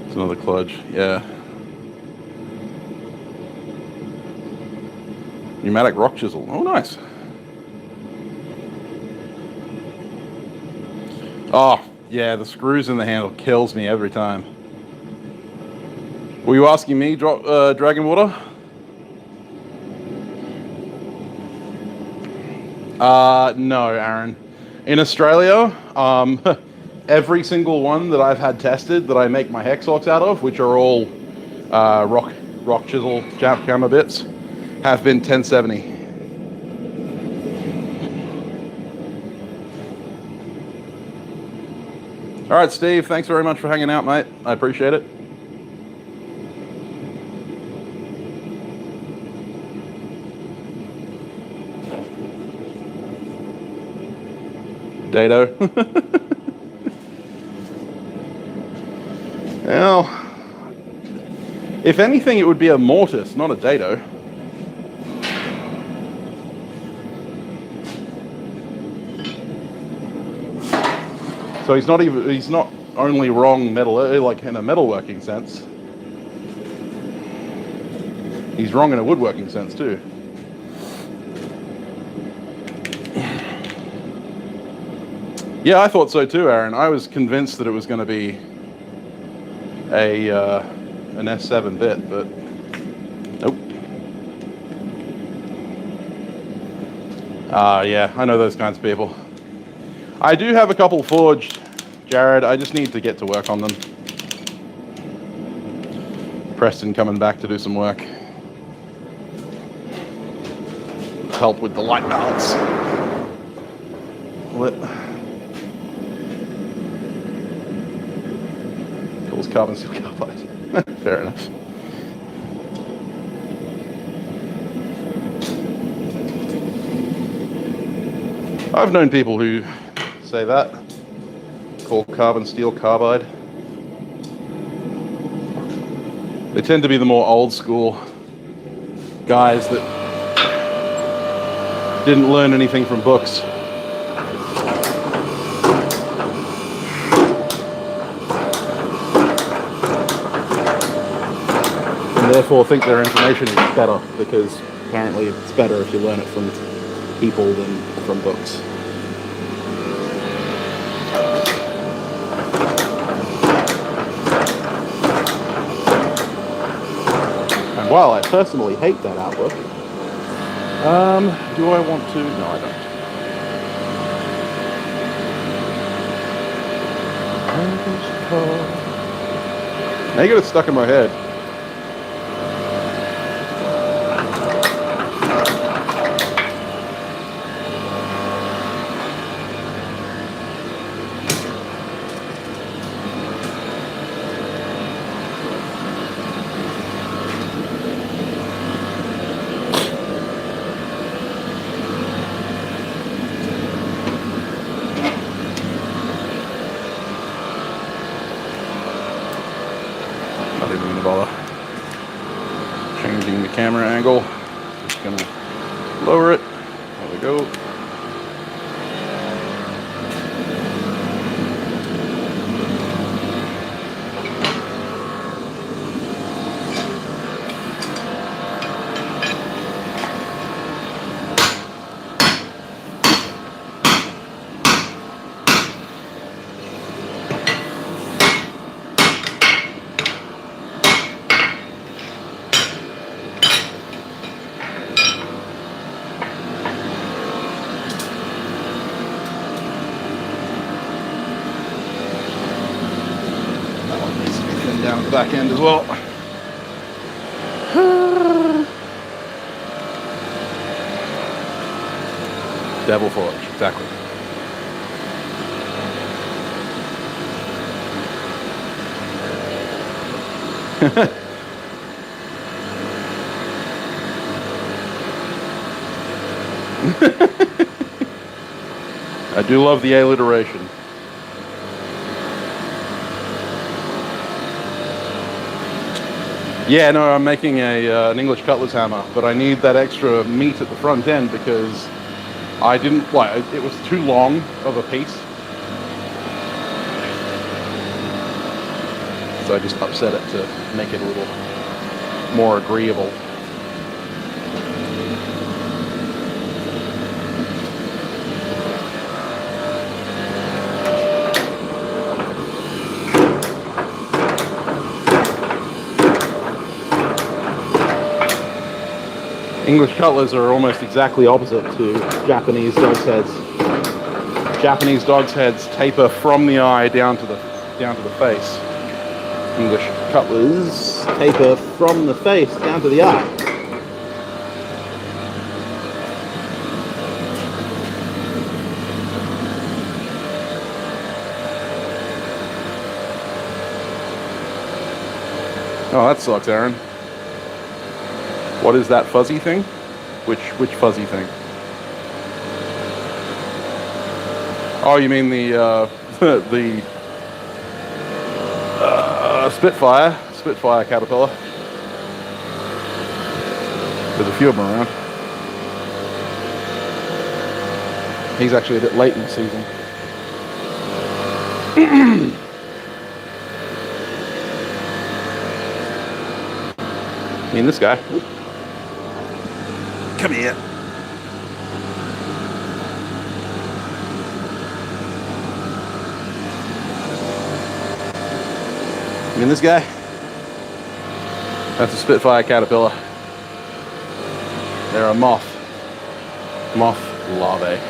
It's another kludge, yeah. Pneumatic rock chisel. Oh, nice. Oh, yeah, the screws in the handle kills me every time. Were you asking me, Dragon Water? No, Aaron. In Australia, every single one that I've had tested that I make my hex hawks out of, which are all rock chisel jackhammer bits, have been 1070. All right, Steve, thanks very much for hanging out, mate. I appreciate it. Dado. Well, if anything, it would be a mortise, not a dado. So he's not only wrong like in a metalworking sense. He's wrong in a woodworking sense too. Yeah, I thought so too, Aaron. I was convinced that it was going to be an S7 bit, but nope. Yeah, I know those kinds of people. I do have a couple forged, Jared. I just need to get to work on them. Preston coming back to do some work. Help with the light balance. Calls carbon steel carbide. Fair enough. I've known people who say that, call carbon steel carbide. They tend to be the more old school guys that didn't learn anything from books. And therefore think their information is better, because apparently it's better if you learn it from people than from books. And while I personally hate that outlook, do I want to? No, I don't. Now you got it stuck in my head. Not even going to bother changing the camera angle. Just going to lower it. There we go. Down at the back end as well. Devil Forge, exactly. I do love the alliteration. Yeah, no, I'm making an English cutler's hammer, but I need that extra meat at the front end because I didn't, like, it was too long of a piece. So I just upset it to make it a little more agreeable. English cutlers are almost exactly opposite to Japanese dog's heads. Japanese dog's heads taper from the eye down to the face. English cutlers taper from the face down to the eye. Oh, that sucks, Aaron. What is that fuzzy thing? Which fuzzy thing? Oh, you mean the the Spitfire caterpillar. There's a few of them around. He's actually a bit late in the season. I mean, this guy. Come here. I mean, this guy. That's a Spitfire caterpillar. They're a moth larvae.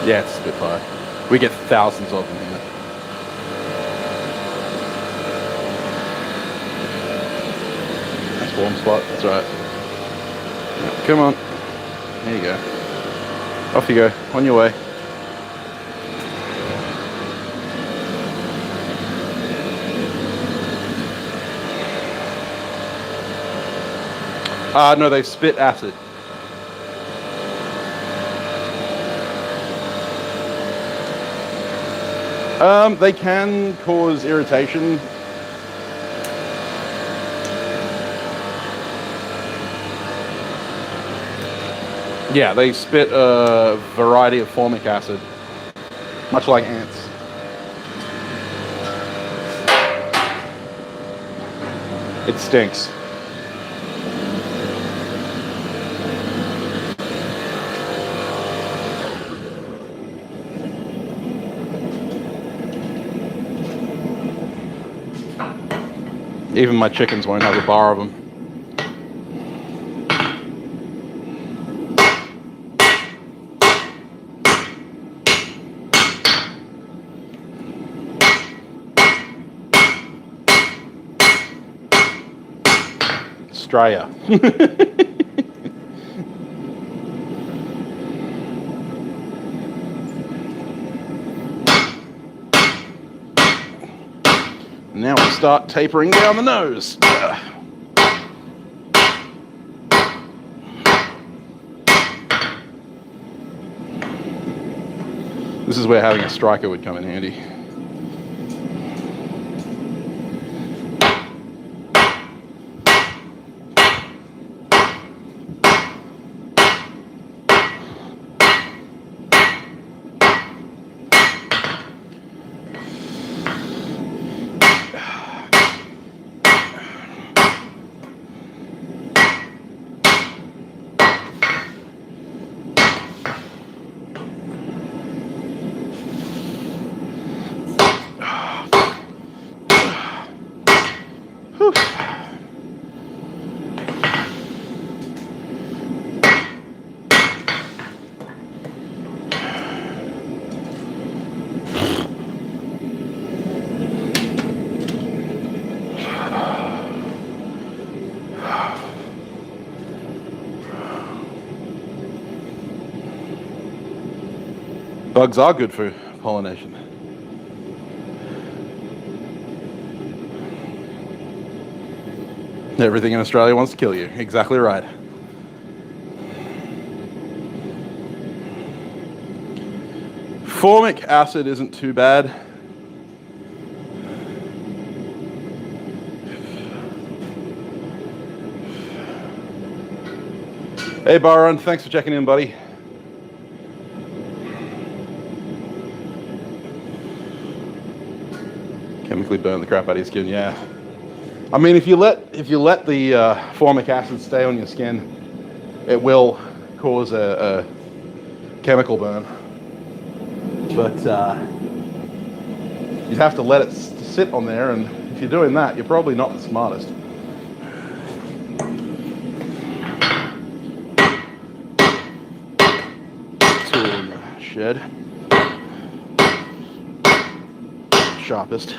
Yeah, it's a Spitfire. We get thousands of them here. Nice warm spot, that's right. Yeah, come on. There you go. Off you go, on your way. No, they spit acid. They can cause irritation. Yeah, they spit a variety of formic acid, much like ants. It stinks. Even my chickens won't have a bar of them. Australia. Now we'll start tapering down the nose. This is where having a striker would come in handy. bugs are good for pollination. Everything in Australia wants to kill you. Exactly right. Formic acid isn't too bad. Hey Byron, thanks for checking in, buddy. Chemically burn the crap out of your skin, yeah. I mean, if you let the formic acid stay on your skin, it will cause a chemical burn. But you'd have to let it sit on there, and if you're doing that, you're probably not the smartest. Tool in the shed. Sharpest.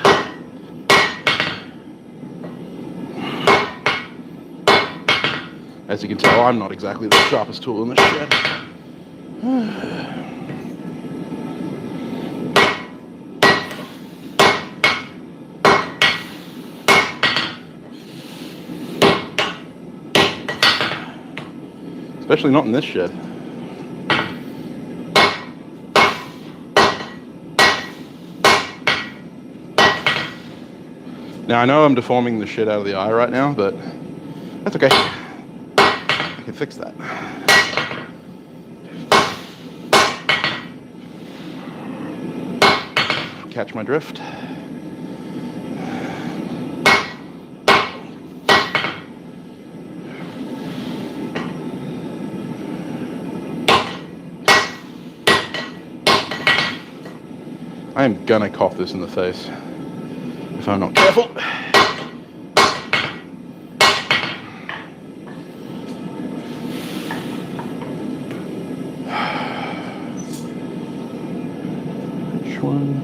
As you can tell, I'm not exactly the sharpest tool in the shed. Especially not in this shed. Now I know I'm deforming the shit out of the eye right now, but that's okay. I can fix that. Catch my drift. I am gonna cough this in the face if I'm not careful. Which one?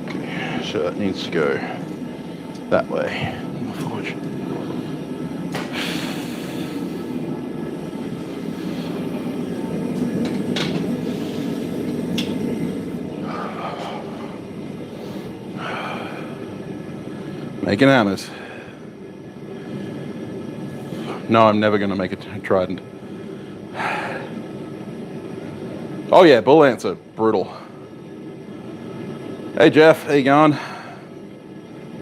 Okay, so that needs to go that way on the forge. Making hammers. No, I'm never going to make a trident. Oh yeah, bull ants are brutal. Hey Jeff, how you going?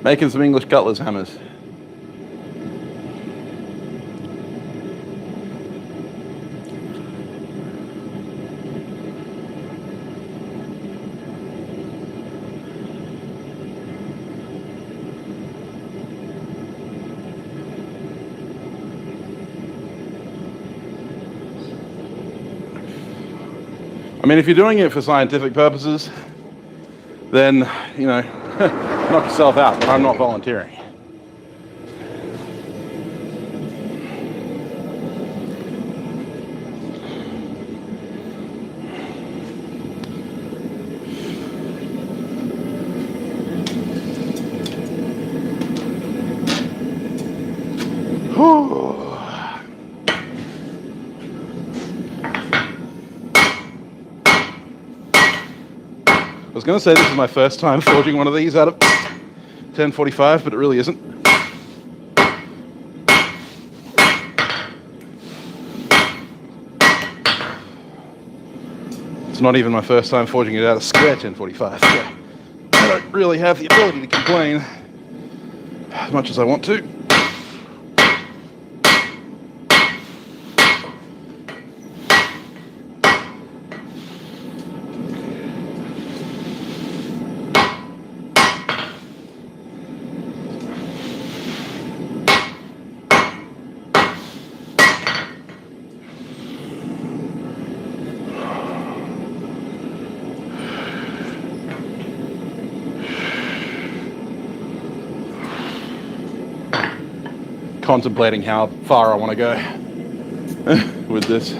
Making some English cutlass hammers. I mean, if you're doing it for scientific purposes, then, you know, knock yourself out, but I'm not volunteering. I was going to say this is my first time forging one of these out of 1045, but it really isn't. It's not even my first time forging it out of square 1045, so I don't really have the ability to complain as much as I want to. Contemplating how far I want to go with this.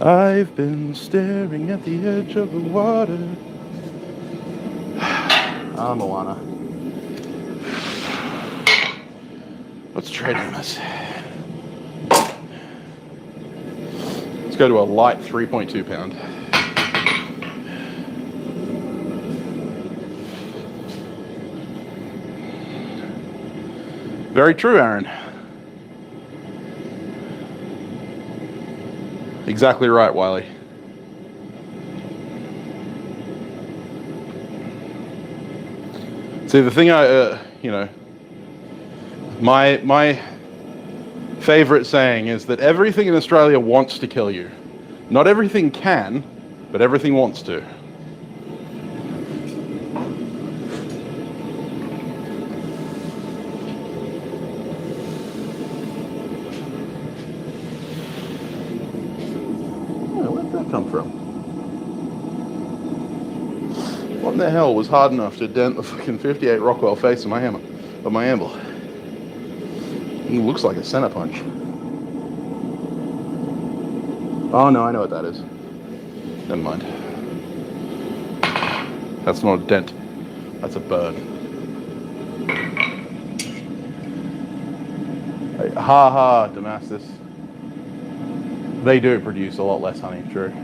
I've been staring at the edge of the water. Moana. Let's trade hammers. Let's go to a light 3.2 pound. Very true, Aaron. Exactly right, Wiley. See, the thing my favorite saying is that everything in Australia wants to kill you. Not everything can, but everything wants to. Oh, where'd that come from? What in the hell was hard enough to dent the fucking 58 Rockwell face of my hammer, of my anvil? It looks like a center punch. Oh no, I know what that is. Never mind. That's not a dent. That's a burn. Hey, ha ha, Damascus. They do produce a lot less honey, true.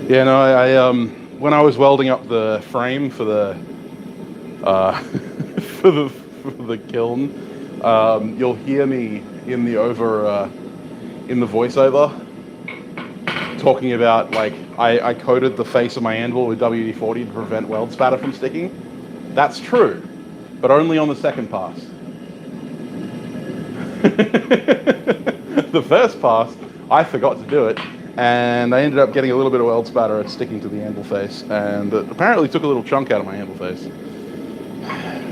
Yeah, no, I when I was welding up the frame for the for the kiln, you'll hear me in the voiceover talking about, like, I coated the face of my anvil with WD-40 to prevent weld spatter from sticking. That's true, but only on the second pass. The first pass, I forgot to do it, and I ended up getting a little bit of weld spatter sticking to the anvil face, and it apparently took a little chunk out of my anvil face.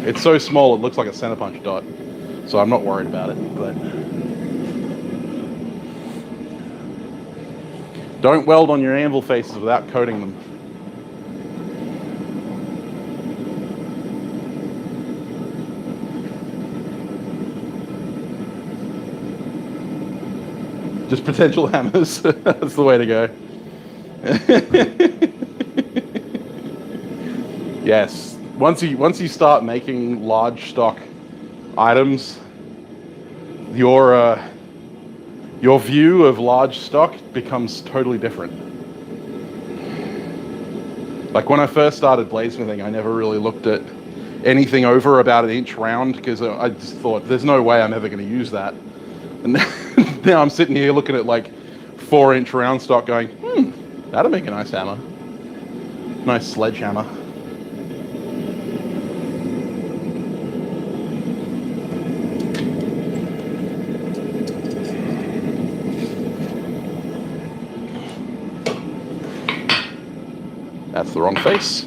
It's so small it looks like a center punch dot, so I'm not worried about it. But don't weld on your anvil faces without coating them. Just potential hammers. That's the way to go. Yes. Once you start making large stock items, your view of large stock becomes totally different. Like when I first started bladesmithing, I never really looked at anything over about an inch round because I just thought there's no way I'm ever going to use that. And now I'm sitting here looking at like 4-inch round stock going, that'll make a nice hammer. Nice sledgehammer. That's the wrong face.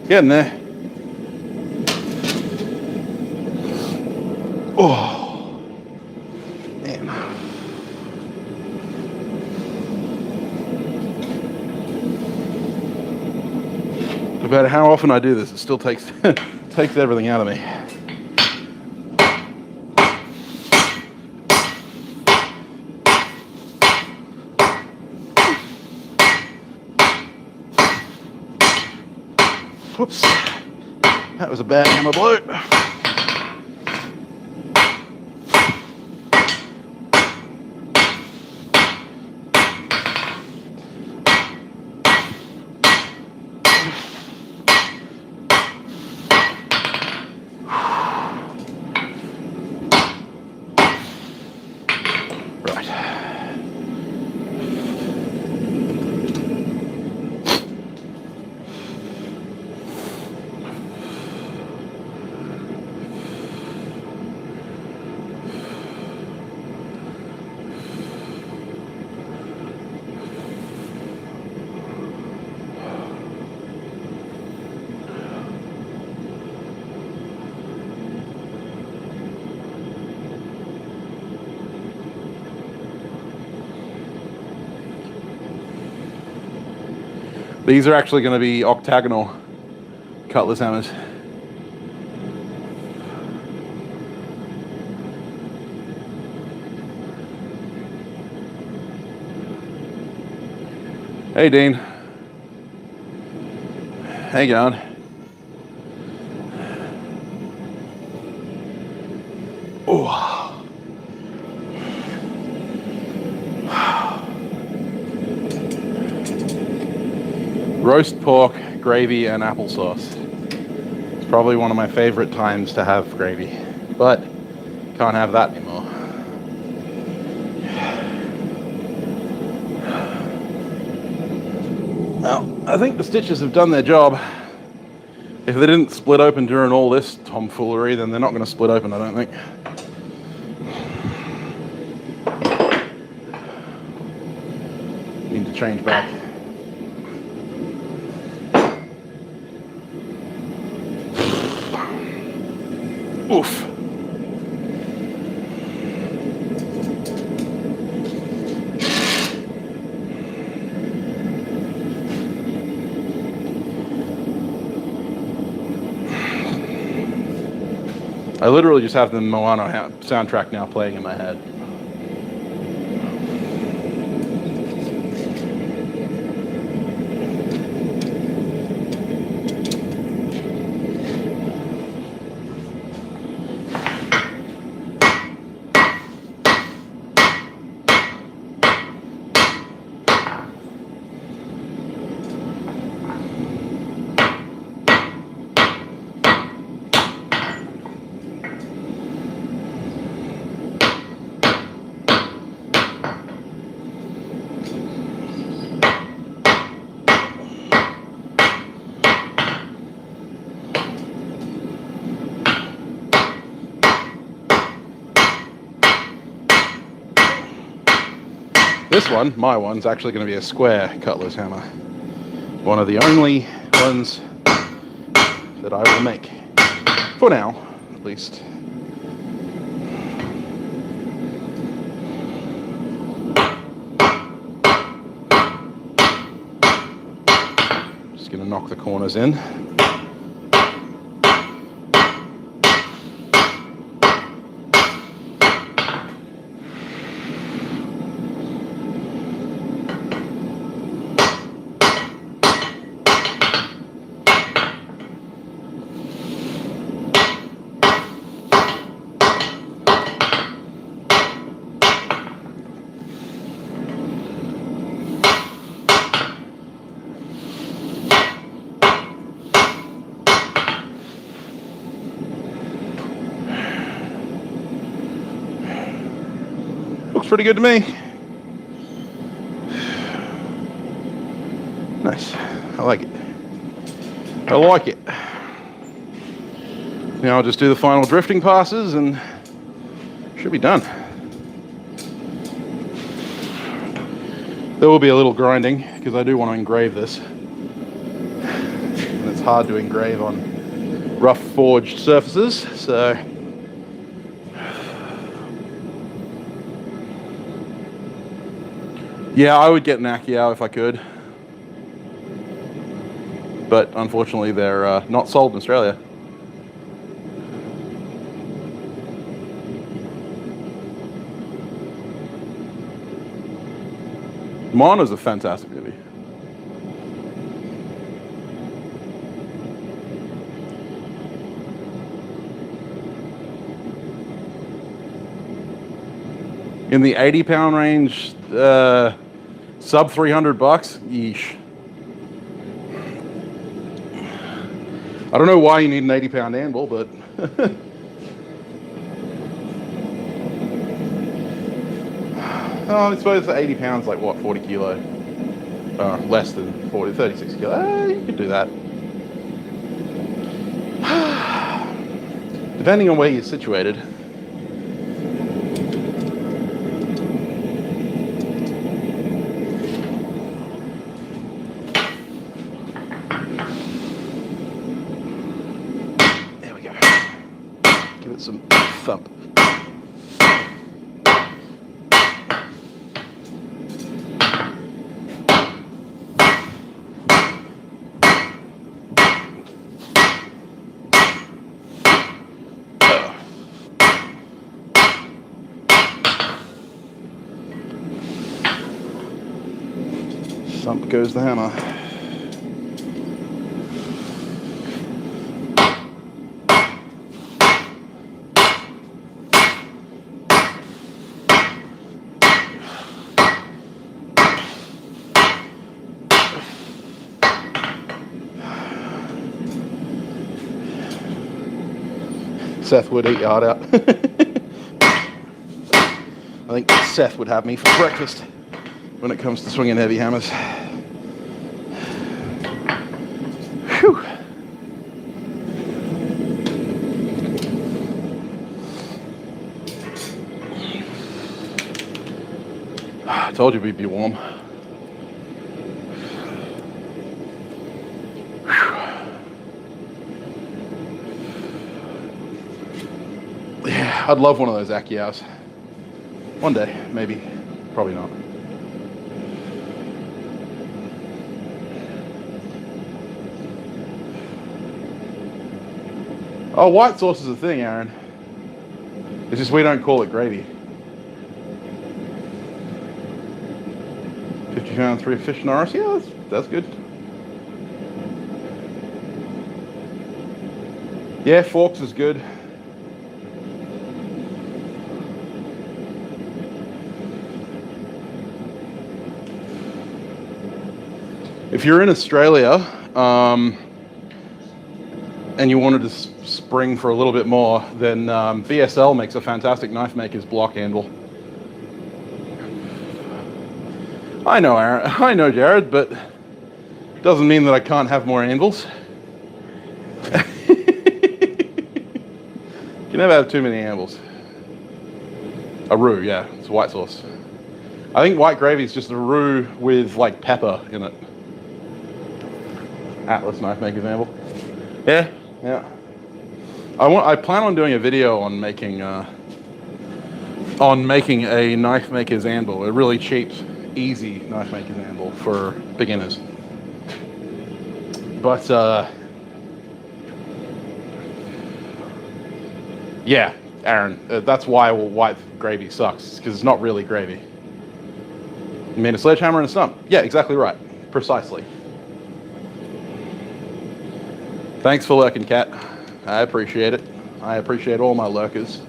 Getting there. Oh, man. No matter how often I do this, it still takes takes everything out of me. Whoops. That was a bad hammer blow. These are actually going to be octagonal cutlass hammers. Hey, Dean. Hang on. Oh. Roast pork, gravy, and applesauce. It's probably one of my favorite times to have gravy, but can't have that anymore. Well, I think the stitches have done their job. If they didn't split open during all this tomfoolery, then they're not going to split open, I don't think. Need to change back. Oof. I literally just have the Moana soundtrack now playing in my head. This one, my one's actually going to be a square cutlass hammer. One of the only ones that I will make. For now, at least. Just going to knock the corners in. Looks pretty good to me. Nice. I like it. I like it. Now I'll just do the final drifting passes and should be done. There will be a little grinding because I do want to engrave this. And it's hard to engrave on rough forged surfaces, so yeah, I would get an Accio if I could, but unfortunately they're not sold in Australia. Moana's a fantastic movie. In the 80-pound range, sub $300, yeesh. I don't know why you need an 80-pound anvil, but oh, I suppose the 80 pounds, like what, 40 kilo? Less than 40, 36 kilo. You could do that. Depending on where you're situated. There we go. Give it some thump. Thump goes the hammer. Seth would eat your heart out. I think Seth would have me for breakfast when it comes to swinging heavy hammers. Whew. I told you we'd be warm. Yeah, I'd love one of those Accios. One day, maybe. Probably not. Oh, white sauce is a thing, Aaron. It's just we don't call it gravy. 50 pound, 3 fish Norris. Yeah, that's good. Yeah, Forks is good. If you're in Australia, and you wanted to spring for a little bit more, then BSL makes a fantastic knife maker's block handle. I know, Aaron. I know, Jared, but doesn't mean that I can't have more anvils. You never have too many anvils. A roux, yeah, it's white sauce. I think white gravy is just a roux with like pepper in it. Atlas knife maker's anvil. Yeah. Yeah, I plan on doing a video on making a knife maker's anvil, a really cheap, easy knife maker's anvil for beginners. But yeah, Aaron, that's why white gravy sucks, because it's not really gravy. You mean a sledgehammer and a stump? Yeah, exactly right, precisely. Thanks for lurking, Cat. I appreciate it. I appreciate all my lurkers.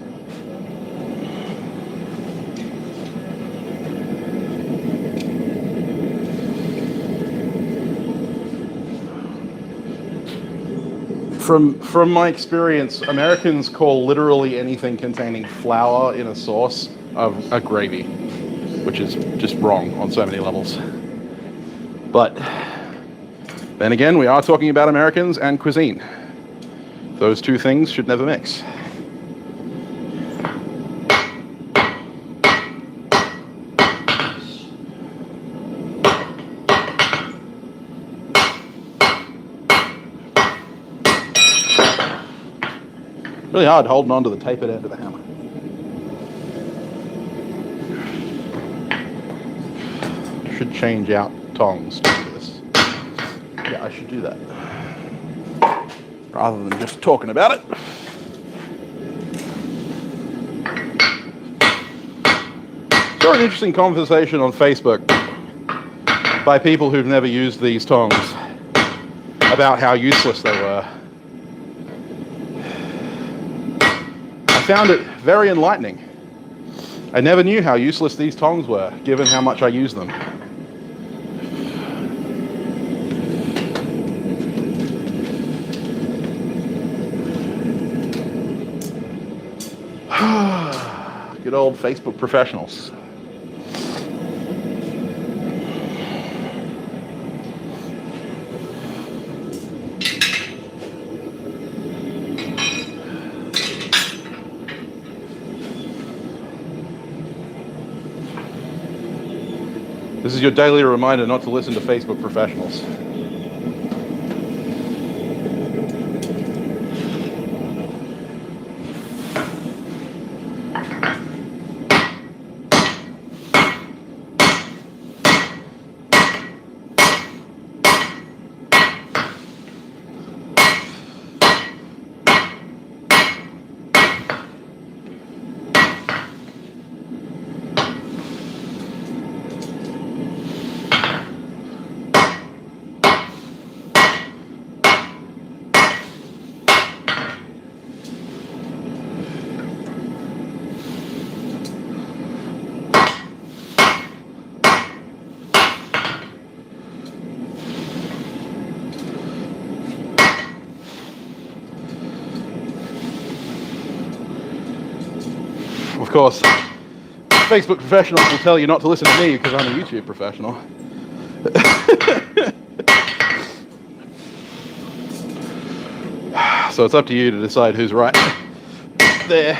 From my experience, Americans call literally anything containing flour in a sauce a gravy, which is just wrong on so many levels. But then again, we are talking about Americans and cuisine. Those two things should never mix. Really hard holding on to the tapered end of the hammer. Should change out tongs for this. Yeah, I should do that. Rather than just talking about it. Saw an interesting conversation on Facebook by people who've never used these tongs about how useless they were. I found it very enlightening. I never knew how useless these tongs were, given how much I use them. Good old Facebook professionals. This is your daily reminder not to listen to Facebook professionals. Of course, Facebook professionals will tell you not to listen to me because I'm a YouTube professional. So it's up to you to decide who's right there.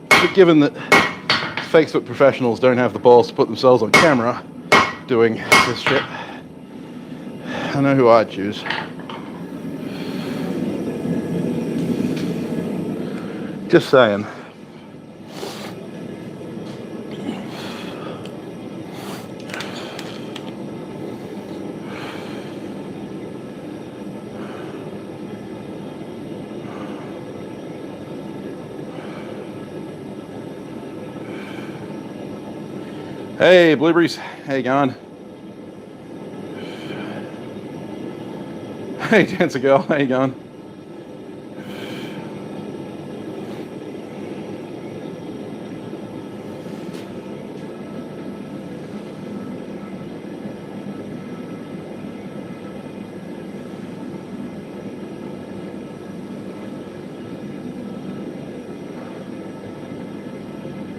But given that Facebook professionals don't have the balls to put themselves on camera doing this shit, I know who I'd choose. Just saying. Hey, Blueberries, how you going? Hey, Dancer Girl, how you going?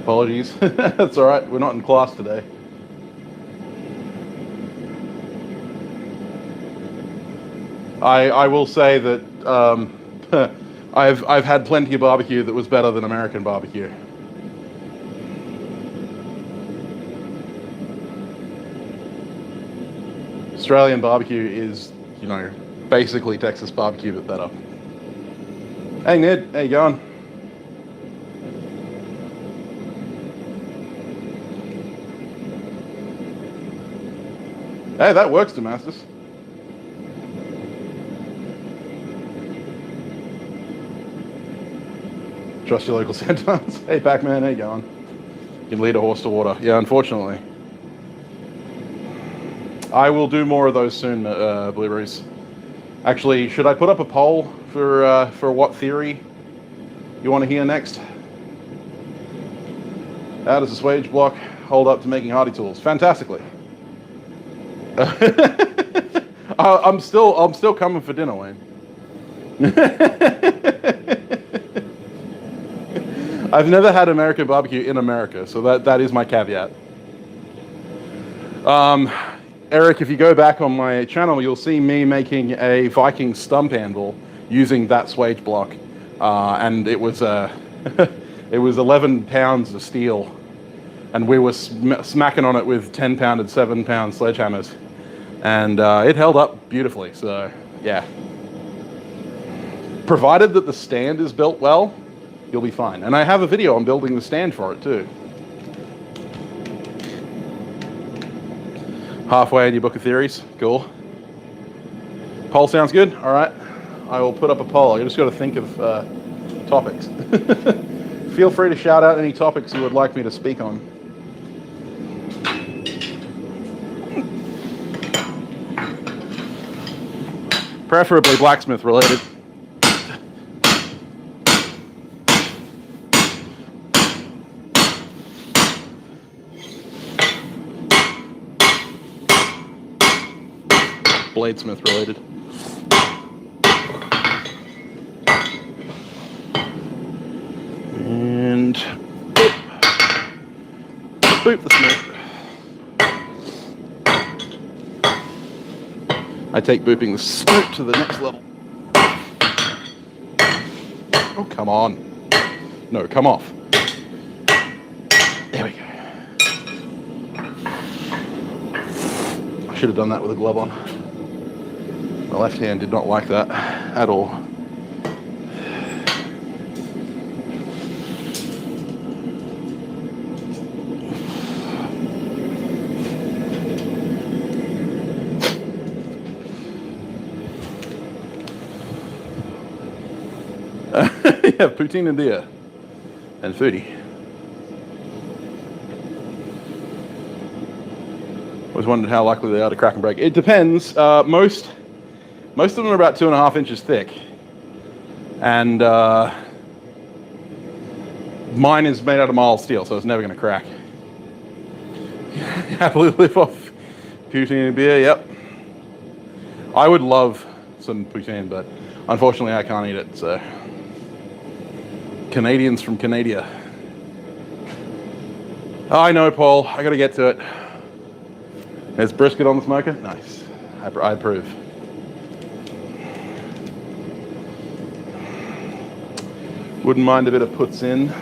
Apologies. That's all right. We're not in class today. I will say that I've had plenty of barbecue that was better than American barbecue. Australian barbecue is, you know, basically Texas barbecue but better. Hey Ned, how you going? Hey, that works, Damascus. Trust your local sentiments. Hey, Pac-Man, how you going? You can lead a horse to water. Yeah, unfortunately. I will do more of those soon, Blueberries. Actually, should I put up a poll for what theory you want to hear next? How does a swage block hold up to making hardy tools? Fantastically. I'm still coming for dinner, Wayne. I've never had American barbecue in America, so that is my caveat. Eric, if you go back on my channel, you'll see me making a Viking stump handle using that swage block, and it was it was 11 pounds of steel, and we were smacking on it with 10-pound and 7-pound sledgehammers. and it held up beautifully. So yeah, provided that the stand is built well, you'll be fine. And I have a video on building the stand for it too. Halfway in your book of theories. Cool. Poll sounds good. All right, I will put up a poll. I just got to think of topics. Feel free to shout out any topics you would like me to speak on. Preferably blacksmith related. Bladesmith related. And boop the smith. I take booping the smith to the next level. Oh, come on. No, come off. There we go. I should have done that with a glove on. My left hand did not like that at all. Yeah, poutine and beer. And foodie. Always wondered how likely they are to crack and break. It depends. Most of them are about 2.5 inches thick. And mine is made out of mild steel, so it's never going to crack. Happily live off poutine and beer, yep. I would love some poutine, but unfortunately I can't eat it, so. Canadians from Canada. Oh, I know, Paul. I got to get to it. There's brisket on the smoker. Nice. I approve. Wouldn't mind a bit of puts in.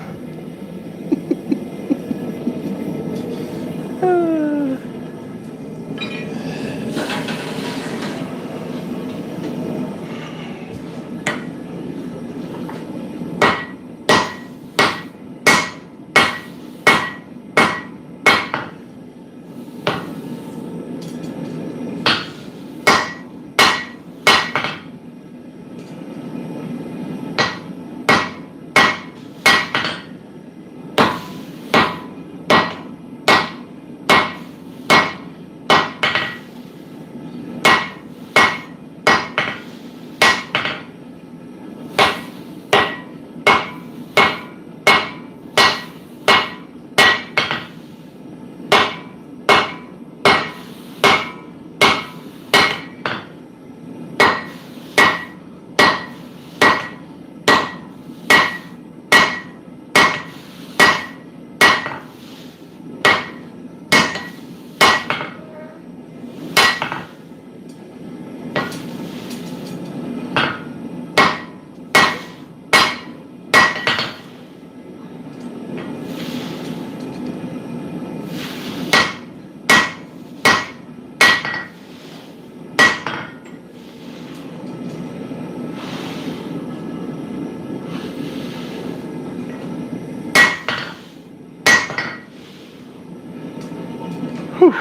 Whew.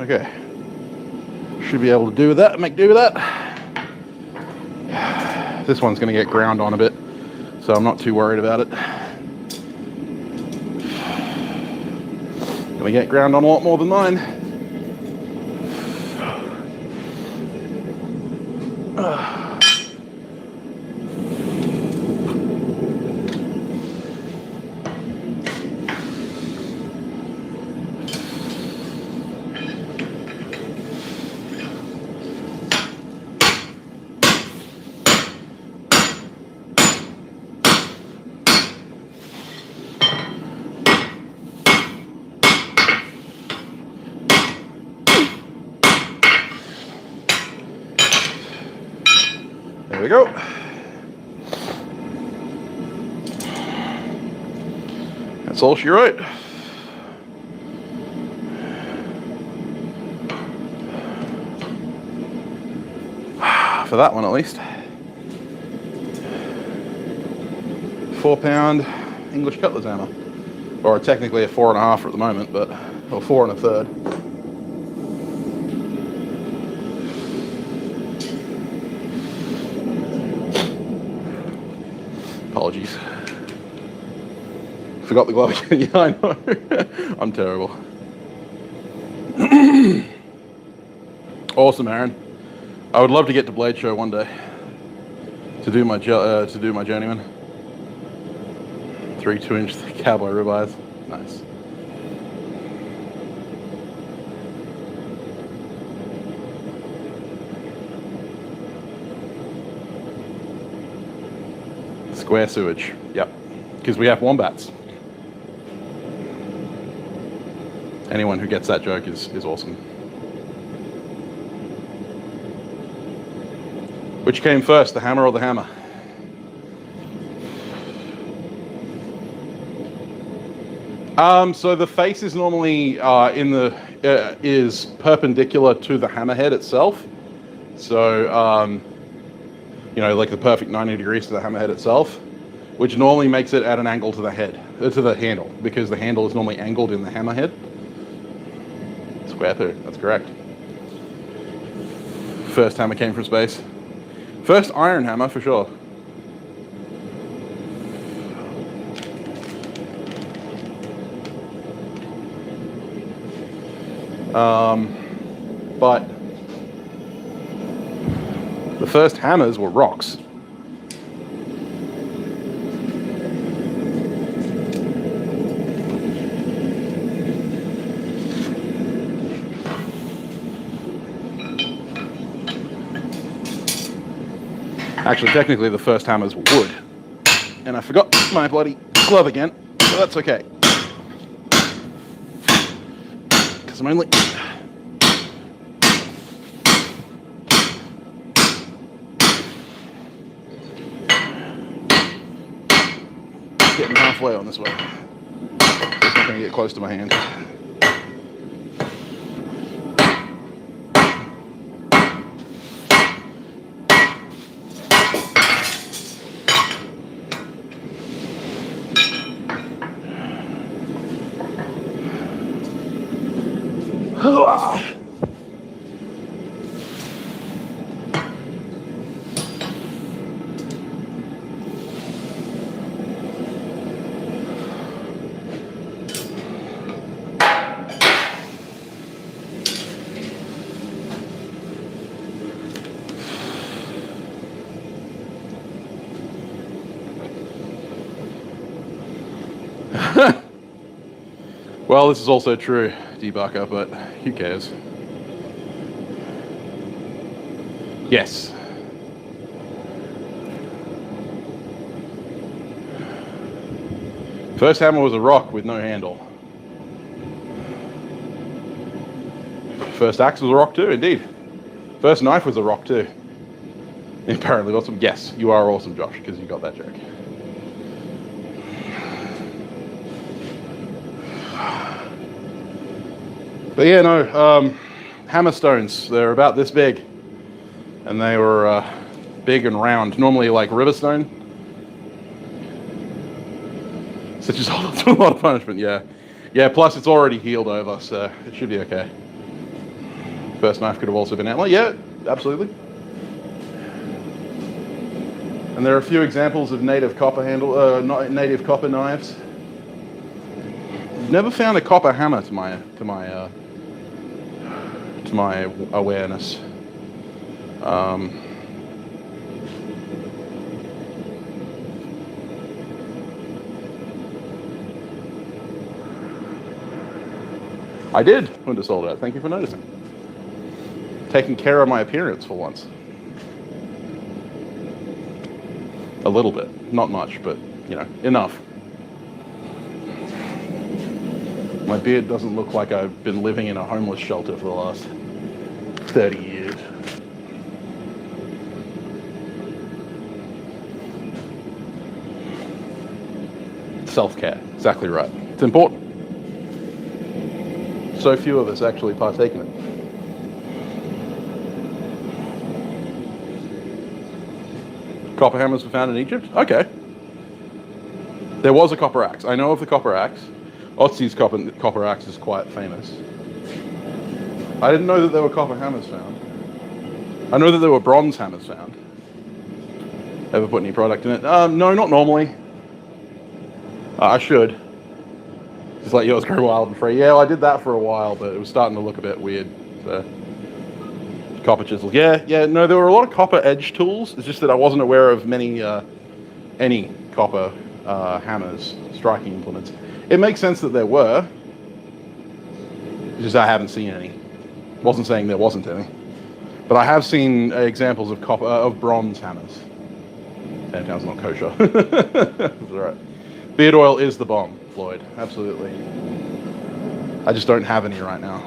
Okay. Should be able to do with that, make do with that. This one's going to get ground on a bit, so I'm not too worried about it. Going to get ground on a lot more than mine. There we go. That's all she wrote. for that one at least. 4-pound English cutler's hammer. Or technically a 4.5 at the moment, but, or 4 1/3. Apologies. Forgot the glove again. Yeah, I know. I'm terrible. Awesome, Aaron. I would love to get to Blade Show one day to do my journeyman. 3 2-inch cowboy ribeyes. Nice. Square sewage. Yep. Because we have wombats. Anyone who gets that joke is awesome. Which came first, the hammer or the hammer? So the face is normally is perpendicular to the hammerhead itself. So you know, like the perfect 90 degrees to the hammerhead itself, which normally makes it at an angle to the head, to the handle, because the handle is normally angled in the hammerhead. Square poo, that's correct. First hammer came from space. First iron hammer for sure. But the first hammers were rocks. Actually, technically, the first hammers were wood. And I forgot my bloody glove again, but that's okay. Because I'm only... getting halfway on this one. It's not going to get close to my hand. Well, this is also true, debugger, but who cares? Yes. First hammer was a rock with no handle. First axe was a rock too, indeed. First knife was a rock too. Apparently awesome. Yes, you are awesome, Josh, because you got that joke. But yeah, no, hammer stones, they're about this big. And they were big and round, normally like river stone. So just hold up to a lot of punishment, yeah. Yeah, plus it's already healed over, so it should be okay. First knife could have also been antler, yeah, absolutely. And there are a few examples of native copper native copper knives. Never found a copper hammer to my awareness. I did when it sold out. Thank you for noticing. Taking care of my appearance for once. A little bit, not much, but you know, enough. My beard doesn't look like I've been living in a homeless shelter for the last 30 years. Self-care, exactly right. It's important. So few of us actually partake in it. Copper hammers were found in Egypt? Okay. There was a copper axe. I know of the copper axe. Otzi's copper axe is quite famous. I didn't know that there were copper hammers found. I know that there were bronze hammers found. Ever put any product in it? No, not normally. I should. Just let yours grow wild and free. Yeah, well, I did that for a while, but it was starting to look a bit weird. So. Copper chisel. Yeah, no, there were a lot of copper edge tools. It's just that I wasn't aware of many, any copper hammers, striking implements. It makes sense that there were. It's just I haven't seen any. Wasn't saying there wasn't any. But I have seen examples of bronze hammers. Pantown's not kosher. That's all right. Beard oil is the bomb, Floyd. Absolutely. I just don't have any right now.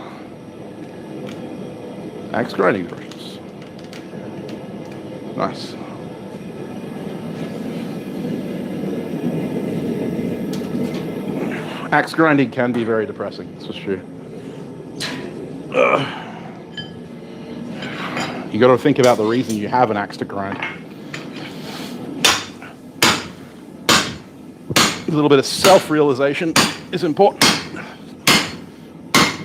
Axe grinding brushes. Nice. Axe grinding can be very depressing, this is true. You got to think about the reason you have an axe to grind. A little bit of self-realization is important.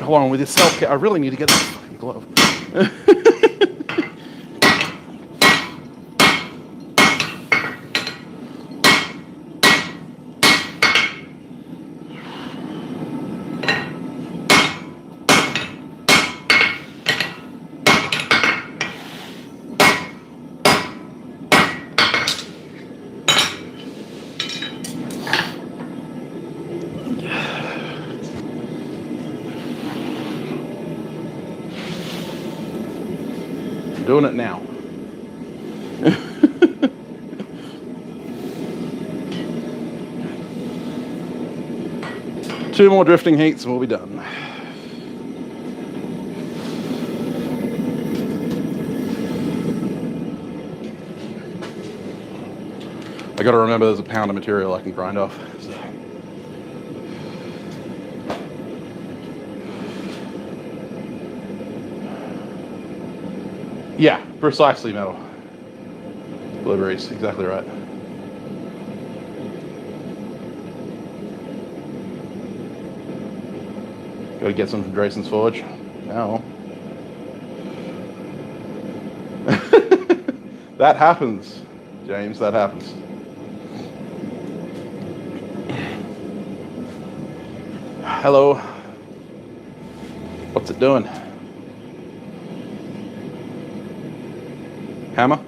Hold on, with this self-care, I really need to get this fucking glove. Doing it now. Two more drifting heats and we'll be done. I gotta remember there's a pound of material I can grind off. So. Yeah, precisely metal. Deliveries, exactly right. Gotta get some from Drayson's Forge. Now. That happens, James, that happens. Hello. What's it doing? Hammer?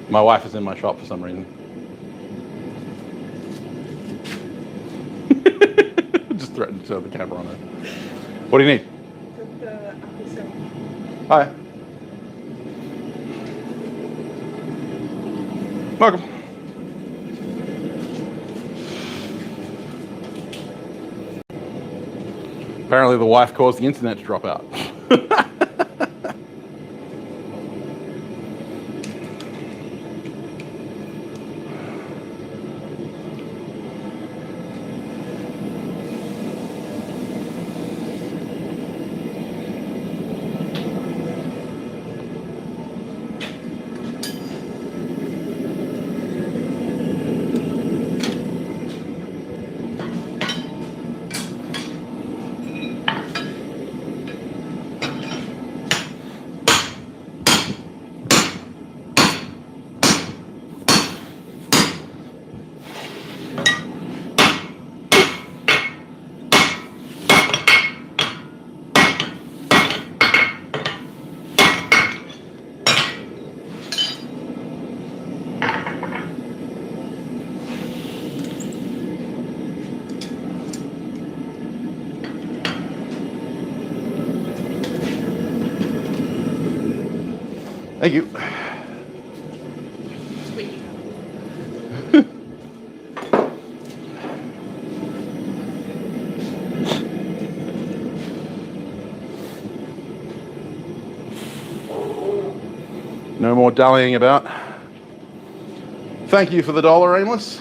My wife is in my shop for some reason. Just threatened to turn the camera on her. What do you need? Hi. Welcome. Apparently the wife caused the internet to drop out. Thank you. No more dallying about. Thank you for the $1, Aimless.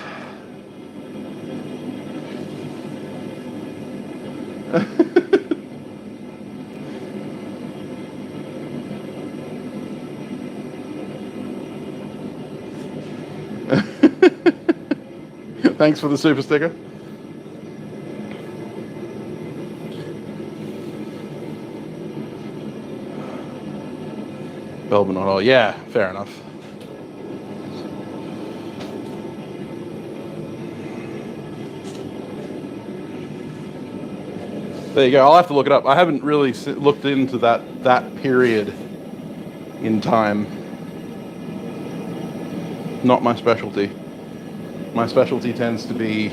Thanks for the super sticker. Bulb not all. Yeah, fair enough. There you go. I'll have to look it up. I haven't really looked into that period in time. Not my specialty. My specialty tends to be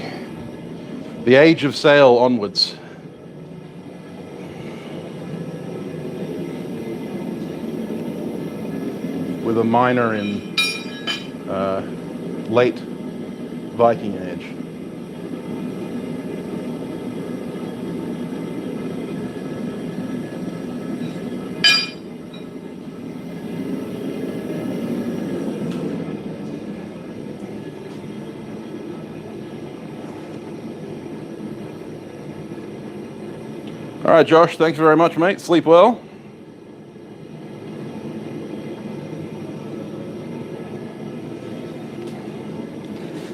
the age of sail onwards. With a minor in late Viking age. All right, Josh, thanks very much, mate. Sleep well.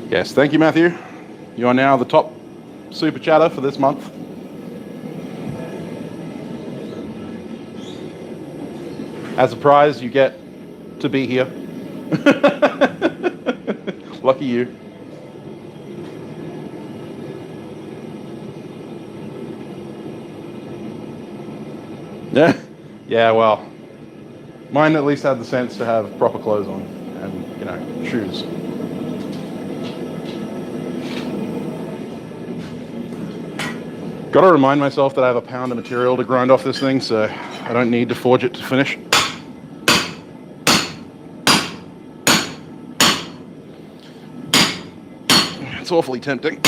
Yes, thank you, Matthew. You are now the top super chatter for this month. As a prize, you get to be here. Lucky you. Yeah, well, mine at least had the sense to have proper clothes on and, you know, shoes. Got to remind myself that I have a pound of material to grind off this thing, so I don't need to forge it to finish. It's awfully tempting.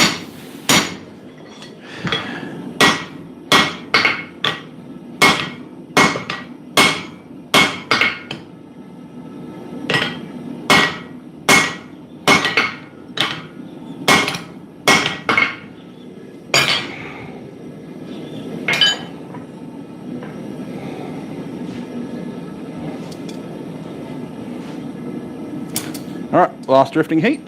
All right, last drifting heat.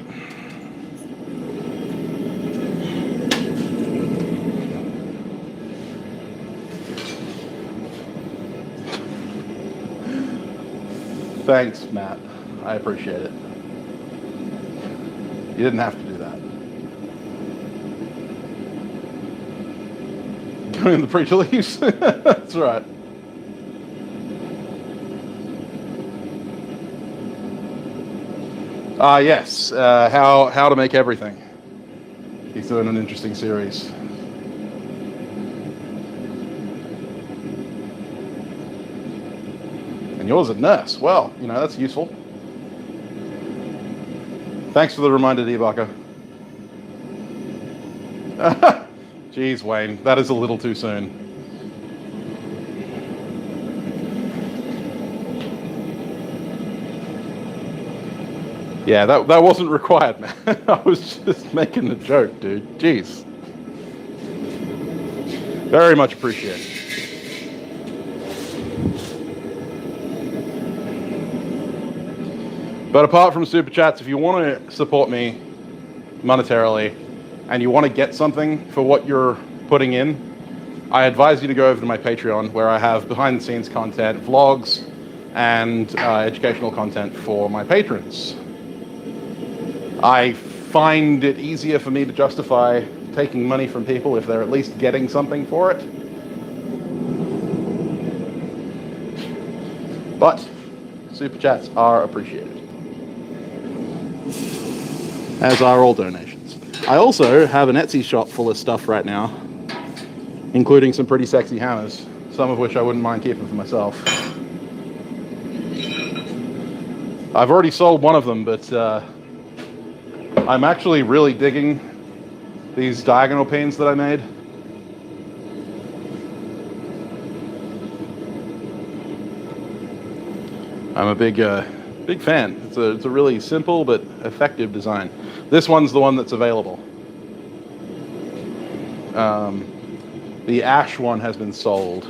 Thanks, Matt. I appreciate it. You didn't have to do that. Going in the preacher leaves. That's right. Yes, how to make everything. He's doing an interesting series. And yours a nurse. Well, you know, that's useful. Thanks for the reminder, Debaka. Jeez, Wayne, that is a little too soon. Yeah, that wasn't required, man. I was just making a joke, dude. Jeez. Very much appreciated. But apart from Super Chats, if you want to support me monetarily and you want to get something for what you're putting in, I advise you to go over to my Patreon, where I have behind-the-scenes content, vlogs, and educational content for my patrons. I find it easier for me to justify taking money from people if they're at least getting something for it. But Super Chats are appreciated, as are all donations. I also have an Etsy shop full of stuff right now, including some pretty sexy hammers, some of which I wouldn't mind keeping for myself. I've already sold one of them, but I'm actually really digging these diagonal panes that I made. I'm a big fan. It's a really simple but effective design. This one's the one that's available. The ash one has been sold.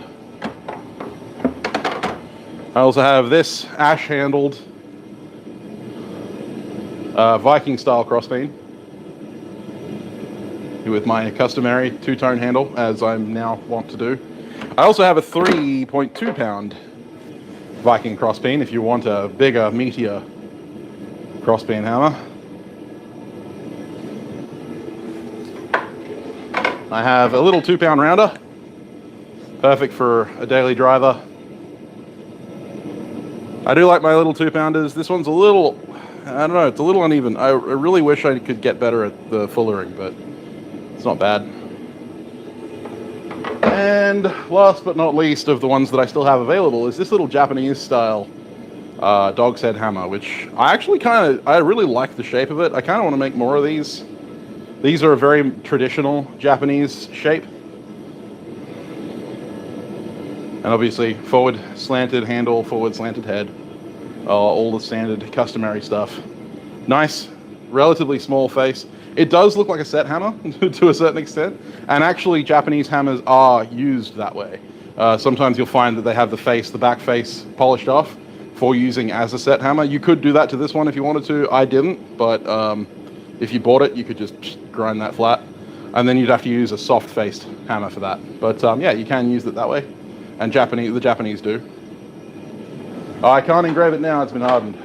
I also have this ash-handled Viking-style crossbeam. with my customary two-tone handle, as I'm now want to do. I also have a 3.2 pound Viking crossbeam if you want a bigger, meatier crossbeam hammer. I have a little 2 pound rounder, perfect for a daily driver. I do like my little 2 pounders. This one's a little, I don't know, it's a little uneven. I really wish I could get better at the fullering, but it's not bad. And last but not least of the ones that I still have available is this little Japanese style dog's head hammer, which I really like the shape of it. I kind of want to make more of these. These are a very traditional Japanese shape. And obviously forward slanted handle, forward slanted head, all the standard customary stuff. Nice, relatively small face. It does look like a set hammer to a certain extent, and actually Japanese hammers are used that way. Sometimes you'll find that they have the back face polished off for using as a set hammer. You could do that to this one if you wanted to. I didn't, but if you bought it, you could just grind that flat, and then you'd have to use a soft faced hammer for that. But yeah, you can use it that way, and the Japanese do. Oh, I can't engrave it now, it's been hardened.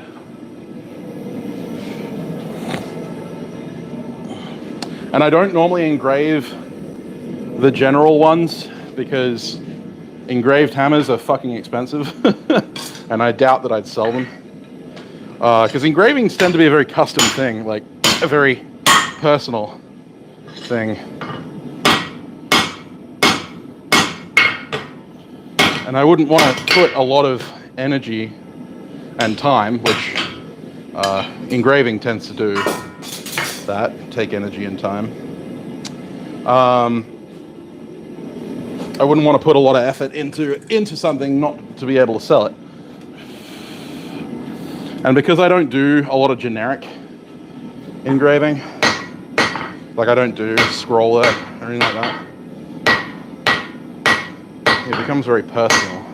And I don't normally engrave the general ones because engraved hammers are fucking expensive and I doubt that I'd sell them. Because engravings tend to be a very custom thing, like a very personal thing. And I wouldn't want to put a lot of energy and time, which engraving tends to do. Take energy and time. I wouldn't want to put a lot of effort into something not to be able to sell it. And because I don't do a lot of generic engraving, like I don't do scroller or anything like that, it becomes very personal.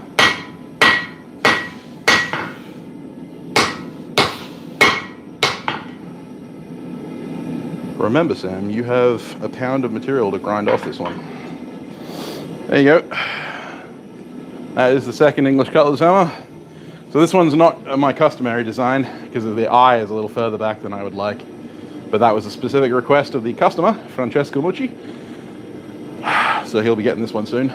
Remember, Sam, you have a pound of material to grind off this one. There you go. That is the second English cutlass hammer. So this one's not my customary design because the eye is a little further back than I would like. But that was a specific request of the customer, Francesco Mucci. So he'll be getting this one soon.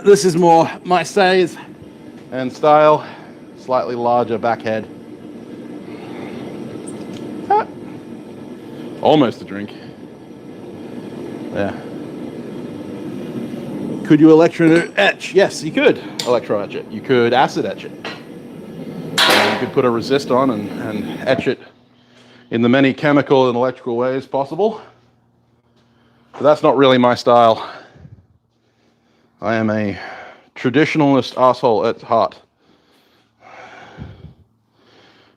This is more my size and style. Slightly larger back head. Almost a drink. Yeah. Could you electro etch? Yes, you could electro etch it. You could acid etch it. You could put a resist on and etch it in the many chemical and electrical ways possible. But that's not really my style. I am a traditionalist asshole at heart.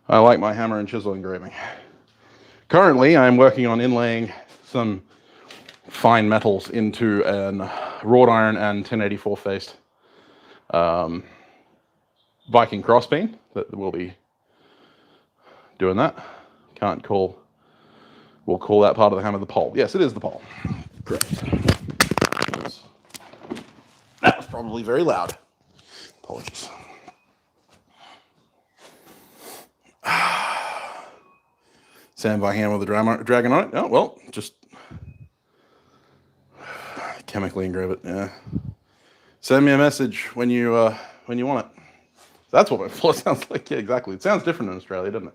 I like my hammer and chisel engraving. Currently, I'm working on inlaying some fine metals into an wrought iron and 1084 faced Viking crossbeam that will be doing that. We'll call that part of the hammer the pole. Yes, it is the pole. Correct. That was probably very loud. Apologies. Sandby hand with a dragon on it. Oh, well, just chemically engrave it. Yeah. Send me a message when you want it. That's what my floor sounds like. Yeah, exactly. It sounds different in Australia, doesn't it?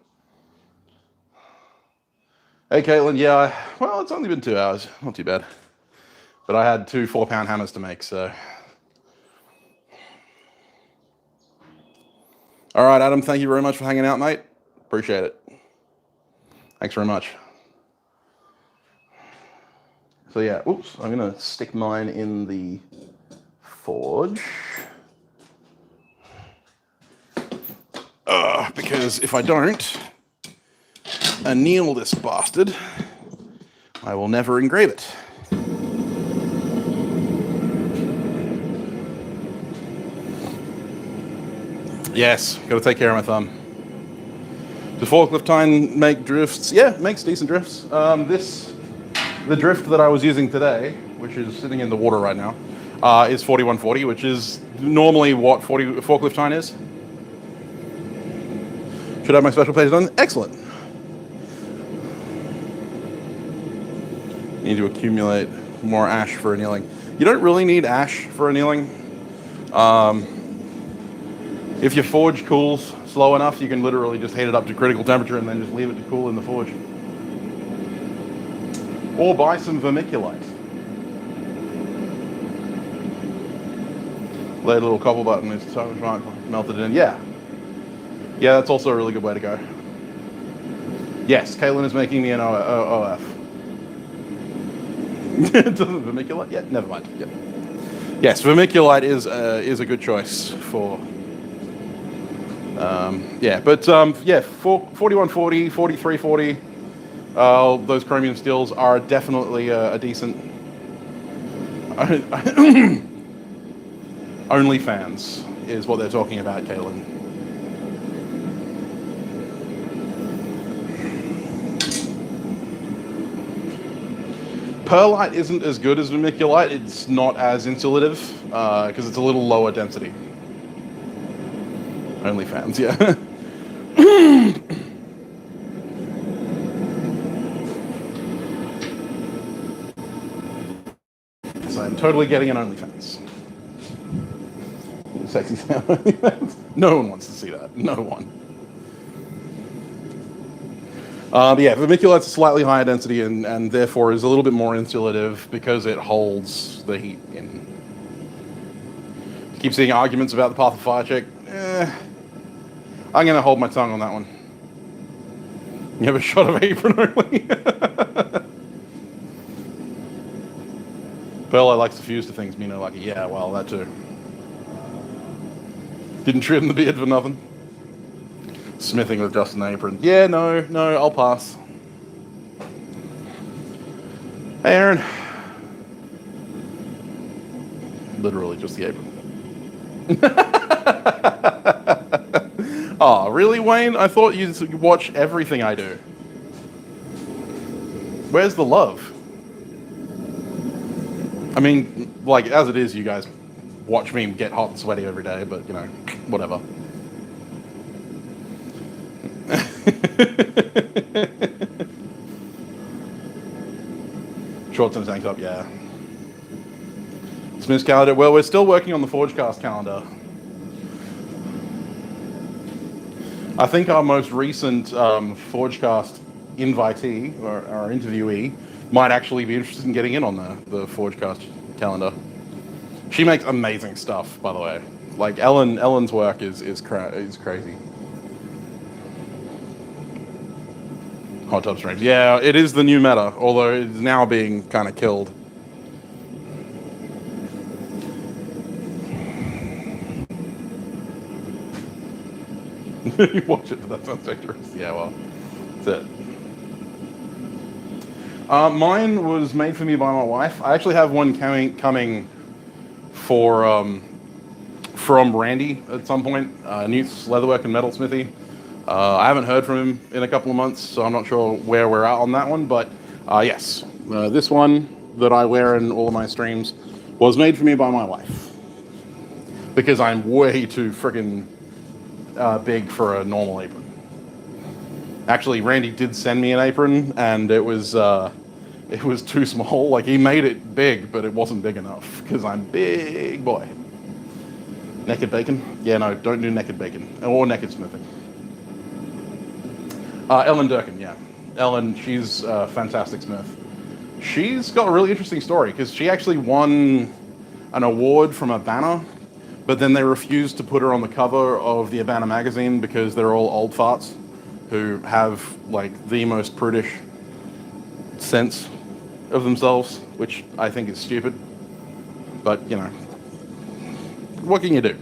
Hey, Caitlin. Yeah. Well, it's only been 2 hours. Not too bad. But I had 2 4-pound hammers to make, so. All right, Adam. Thank you very much for hanging out, mate. Appreciate it. Thanks very much. So yeah, oops, I'm gonna stick mine in the forge. Because if I don't anneal this bastard, I will never engrave it. Yes, gotta take care of my thumb. Does forklift tine make drifts? Yeah, it makes decent drifts. The drift that I was using today, which is sitting in the water right now, is 4140, which is normally what forklift tine is. Should I have my special page done? Excellent. Need to accumulate more ash for annealing. You don't really need ash for annealing. If your forge cools slow enough, you can literally just heat it up to critical temperature and then just leave it to cool in the forge. Or buy some vermiculite. Lay a little cobble button is so much melted in. Yeah. Yeah, that's also a really good way to go. Yes, Caitlin is making me an OF. Doesn't vermiculite? Yeah, never mind. Yeah. Yes, vermiculite is a good choice for. Yeah, 4140, 4340. Those chromium steels are definitely a decent. OnlyFans is what they're talking about, Caitlin. Perlite isn't as good as vermiculite. It's not as insulative because it's a little lower density. OnlyFans, yeah. So I'm totally getting an OnlyFans. Sexy sound OnlyFans. No one wants to see that. No one. But yeah, vermiculite's slightly higher density and therefore is a little bit more insulative because it holds the heat in. Keep seeing arguments about the path of fire check. I'm going to hold my tongue on that one. You have a shot of apron only. Pearl likes to fuse to things, Mino like, yeah, well, that too. Didn't trim the beard for nothing. Smithing with just an apron. Yeah, no, I'll pass. Hey, Aaron. Literally just the apron. Oh, really, Wayne? I thought you'd watch everything I do. Where's the love? I mean, like, as it is, you guys watch me get hot and sweaty every day, but, you know, whatever. Short-term tank top, yeah. Smith's calendar. Well, we're still working on the Forgecast calendar. I think our most recent Forgecast invitee or interviewee might actually be interested in getting in on the Forgecast calendar. She makes amazing stuff, by the way. Like Ellen's work is crazy. Hot tub streams. Yeah, it is the new meta, although it's now being kind of killed. You watch it, but that sounds dangerous. Yeah, well, that's it. Mine was made for me by my wife. I actually have one coming for from Randy at some point. Newt's Leatherwork and Metalsmithy. I haven't heard from him in a couple of months, so I'm not sure where we're at on that one. But yes, this one that I wear in all of my streams was made for me by my wife because I'm way too freaking big for a normal apron. Actually, Randy did send me an apron, and it was too small. Like, he made it big, but it wasn't big enough because I'm big boy. Naked bacon? Yeah, no, don't do naked bacon or naked smithing. Ellen Durkin, yeah. Ellen, she's a fantastic smith. She's got a really interesting story because she actually won an award from Urbana, but then they refused to put her on the cover of the Urbana magazine because they're all old farts who have like the most prudish sense of themselves, which I think is stupid. But, you know, what can you do?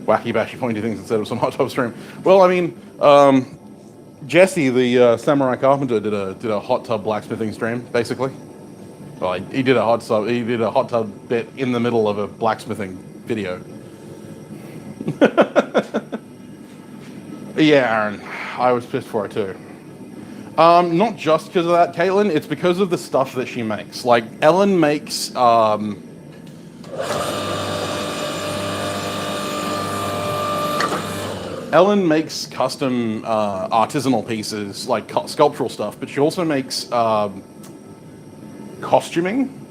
Wacky bashy pointy things instead of some hot tub stream. Well, I mean, Jesse, the samurai carpenter, did a hot tub blacksmithing stream, basically. Well, he did a hot tub bit in the middle of a blacksmithing video. Yeah, Aaron. I was pissed for it too. Not just because of that, Caitlin. It's because of the stuff that she makes. Like Ellen makes. Ellen makes custom artisanal pieces, like sculptural stuff, but she also makes costuming,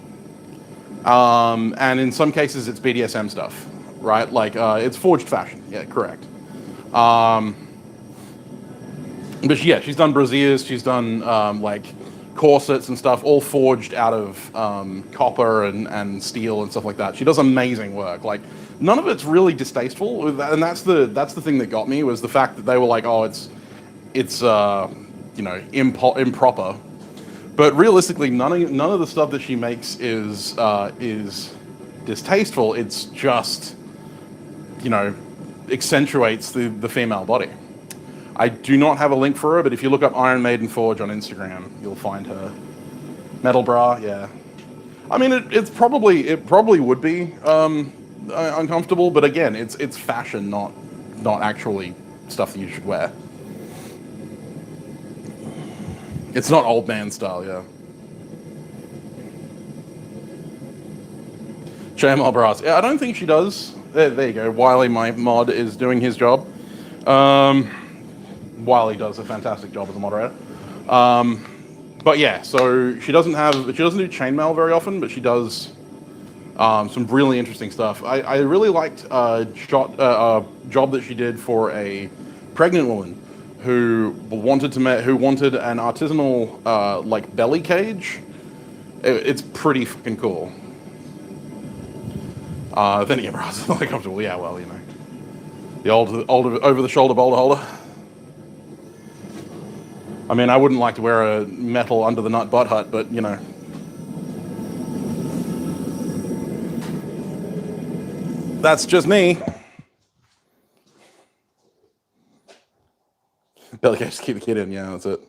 and in some cases it's BDSM stuff, right? Like it's forged fashion. Yeah, correct. But yeah, she's done brassieres, she's done like corsets and stuff, all forged out of copper and steel and stuff like that. She does amazing work. Like none of it's really distasteful, and that's the thing that got me, was the fact that they were like, oh, it's you know, improper. But realistically, none of the stuff that she makes is distasteful. It's just, you know, accentuates the female body. I do not have a link for her, but if you look up Iron Maiden Forge on Instagram, you'll find her. Metal bra, yeah. I mean, it probably would be uncomfortable, but again, it's fashion, not actually stuff that you should wear. It's not old man style, yeah. JML bras. Yeah, I don't think she does. There you go. Wiley, my mod, is doing his job. Wiley does a fantastic job as a moderator. But yeah, so she doesn't do chainmail very often, but she does some really interesting stuff. I really liked a job that she did for a pregnant woman who wanted an artisanal like belly cage. It's pretty fucking cool. Then again, bras like comfortable. Yeah, well, you know, the old over the shoulder boulder holder. I mean, I wouldn't like to wear a metal under the nut butt hut, but you know. That's just me. Belly cage to keep the kid in, yeah, that's it.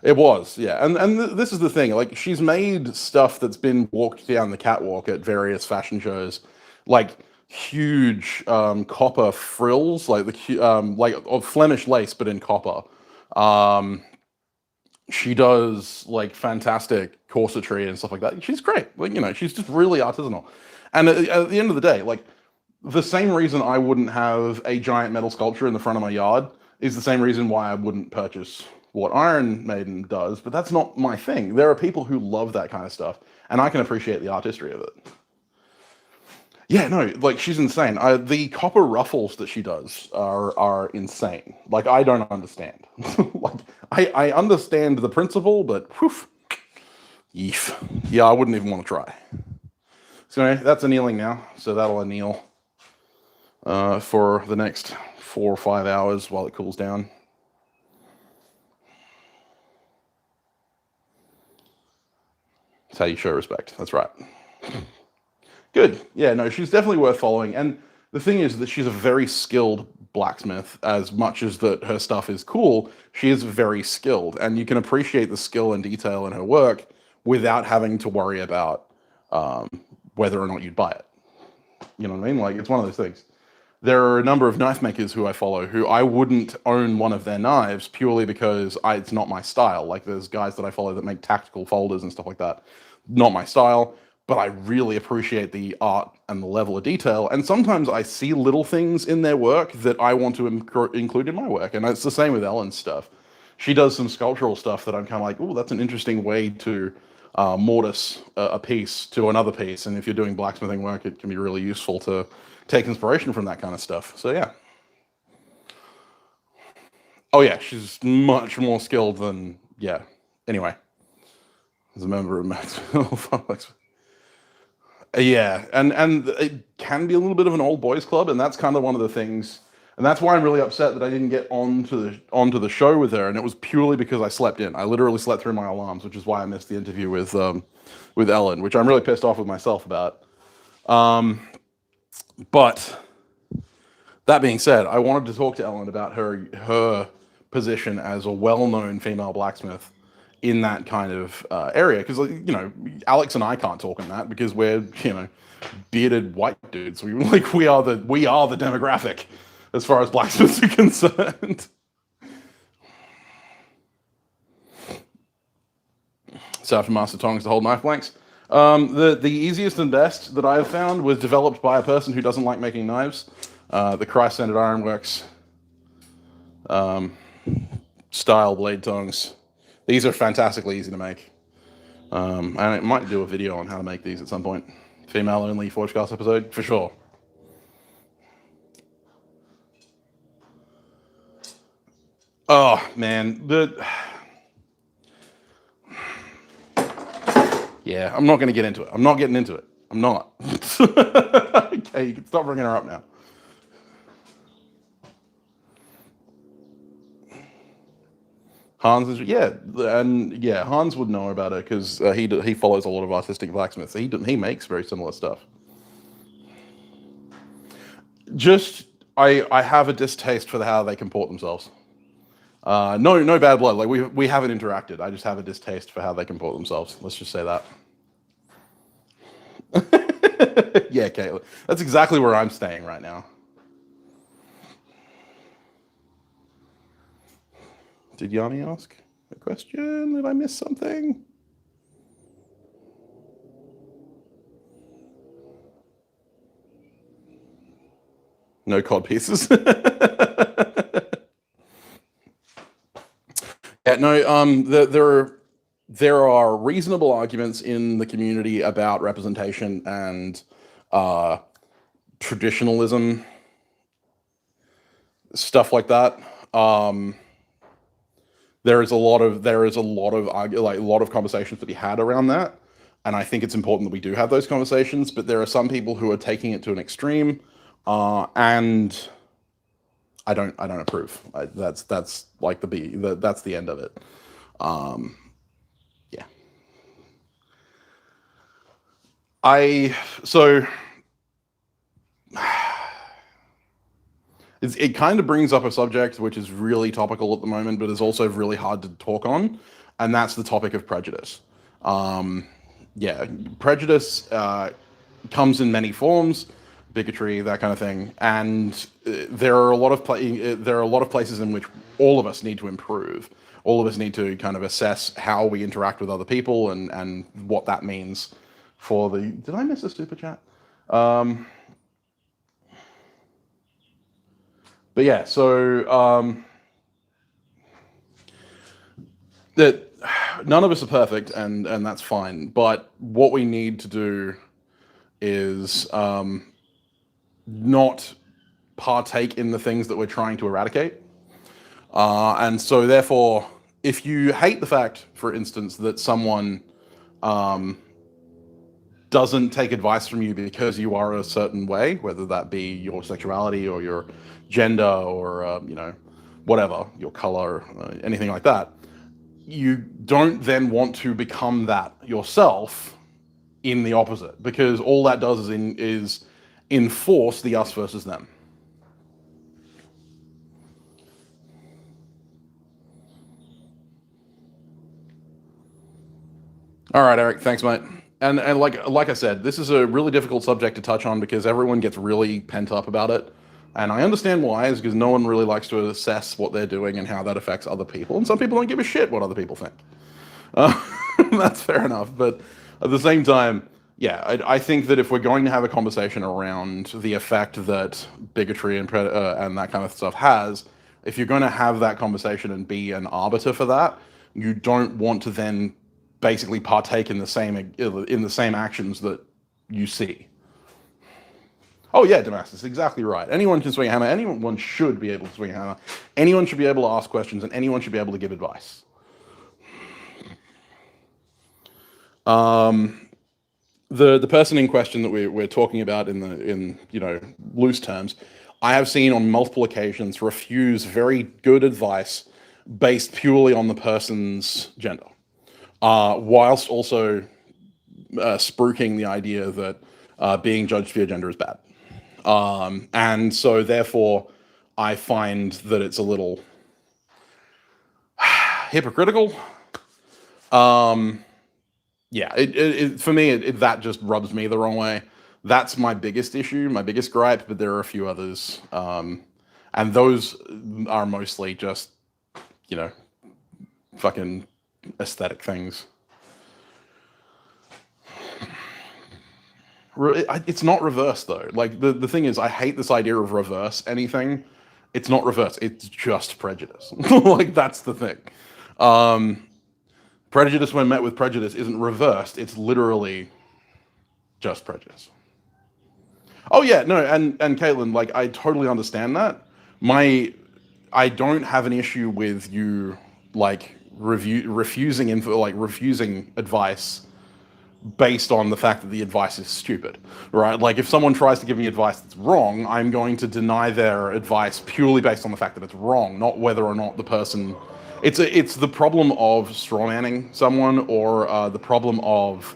It was, yeah. And this is the thing, like, she's made stuff that's been walked down the catwalk at various fashion shows, like huge copper frills, like of Flemish lace, but in copper. She does like fantastic corsetry and stuff like that. She's great. Like, you know, she's just really artisanal. And at the end of the day, like, the same reason I wouldn't have a giant metal sculpture in the front of my yard is the same reason why I wouldn't purchase what Iron Maiden does, but that's not my thing. There are people who love that kind of stuff, and I can appreciate the artistry of it. Yeah, no, like, she's insane. The copper ruffles that she does are insane. Like, I don't understand. Like, I understand the principle, but whew, yeef. Yeah, I wouldn't even want to try. So anyway, that's annealing now, so that'll anneal for the next 4 or 5 hours while it cools down. That's how you show respect. That's right. Good. Yeah, no, she's definitely worth following. And the thing is that she's a very skilled blacksmith. As much as that her stuff is cool, she is very skilled. And you can appreciate the skill and detail in her work without having to worry about whether or not you'd buy it. You know what I mean? Like, it's one of those things. There are a number of knife makers who I follow who I wouldn't own one of their knives purely because it's not my style. Like, there's guys that I follow that make tactical folders and stuff like that. Not my style, but I really appreciate the art and the level of detail. And sometimes I see little things in their work that I want to include in my work. And it's the same with Ellen's stuff. She does some sculptural stuff that I'm kind of like, oh, that's an interesting way to mortise a piece to another piece. And if you're doing blacksmithing work, it can be really useful to take inspiration from that kind of stuff. So yeah. Oh yeah, she's much more skilled than, yeah. Anyway, as a member of Maxwell. Yeah, and it can be a little bit of an old boys club, and that's kind of one of the things, and that's why I'm really upset that I didn't get onto the show with her, and it was purely because I slept in. I literally slept through my alarms, which is why I missed the interview with Ellen, which I'm really pissed off with myself about. But that being said, I wanted to talk to Ellen about her position as a well-known female blacksmith in that kind of area, because, you know, Alex and I can't talk on that because we're, you know, bearded white dudes. We are the demographic as far as blacksmiths are concerned. So after master tongs to hold knife blanks. The easiest and best that I have found was developed by a person who doesn't like making knives. The Christ-centered Ironworks style blade tongs. These are fantastically easy to make. And I might do a video on how to make these at some point. Female only Forgecast episode for sure. Oh man, yeah, I'm not going to get into it. I'm not getting into it. I'm not. Okay, you can stop bringing her up now. Hans is, yeah, and yeah, Hans would know about it because he follows a lot of artistic blacksmiths. He makes very similar stuff. Just I have a distaste for how they comport themselves. No bad blood. Like we haven't interacted. I just have a distaste for how they comport themselves. Let's just say that. Yeah, Caitlin. That's exactly where I'm staying right now. Did Yanni ask a question? Did I miss something? No cod pieces. Yeah, no. There are reasonable arguments in the community about representation and traditionalism, stuff like that. There is a lot of like a lot of conversations to be had around that, and I think it's important that we do have those conversations. But there are some people who are taking it to an extreme, and I don't approve. That's like that's the end of it. Yeah. So it kind of brings up a subject which is really topical at the moment, but is also really hard to talk on, and that's the topic of prejudice. Yeah, prejudice comes in many forms, bigotry, that kind of thing, and there are a lot of places in which all of us need to improve. All of us need to kind of assess how we interact with other people and what that means for the. Did I miss a super chat? But yeah, so that none of us are perfect, and that's fine. But what we need to do is not partake in the things that we're trying to eradicate. And so, therefore, if you hate the fact, for instance, that someone doesn't take advice from you because you are a certain way, whether that be your sexuality or your gender or whatever, your color, anything like that, you don't then want to become that yourself in the opposite, because all that does is enforce the us versus them. All right, Eric. Thanks, mate. And like I said, this is a really difficult subject to touch on because everyone gets really pent up about it, and I understand why. Is because no one really likes to assess what they're doing and how that affects other people, and some people don't give a shit what other people think. That's fair enough, but at the same time, yeah, I think that if we're going to have a conversation around the effect that bigotry and that kind of stuff has, if you're going to have that conversation and be an arbiter for that, you don't want to then basically partake in the same actions that you see. Oh yeah, Damascus, exactly right. Anyone can swing a hammer. Anyone should be able to swing a hammer. Anyone should be able to ask questions, and anyone should be able to give advice. The person in question that we're talking about in loose terms, I have seen on multiple occasions refuse very good advice based purely on the person's gender, whilst also spruiking the idea that being judged for your gender is bad. And so therefore, I find that it's a little hypocritical. Yeah, for me, that just rubs me the wrong way. That's my biggest issue, my biggest gripe, but there are a few others. And those are mostly just, fucking aesthetic things. It's not reverse though. Like the thing is, I hate this idea of reverse anything. It's not reverse. It's just prejudice. Like that's the thing. Um, Prejudice, when met with prejudice, isn't reversed. It's literally just prejudice. Oh yeah, no, and Caitlin, like I totally understand that. My I don't have an issue with you like refusing info, like refusing advice based on the fact that the advice is stupid, right? Like if someone tries to give me advice that's wrong, I'm going to deny their advice purely based on the fact that it's wrong, not whether or not the person. It's the problem of strawmanning someone, or the problem of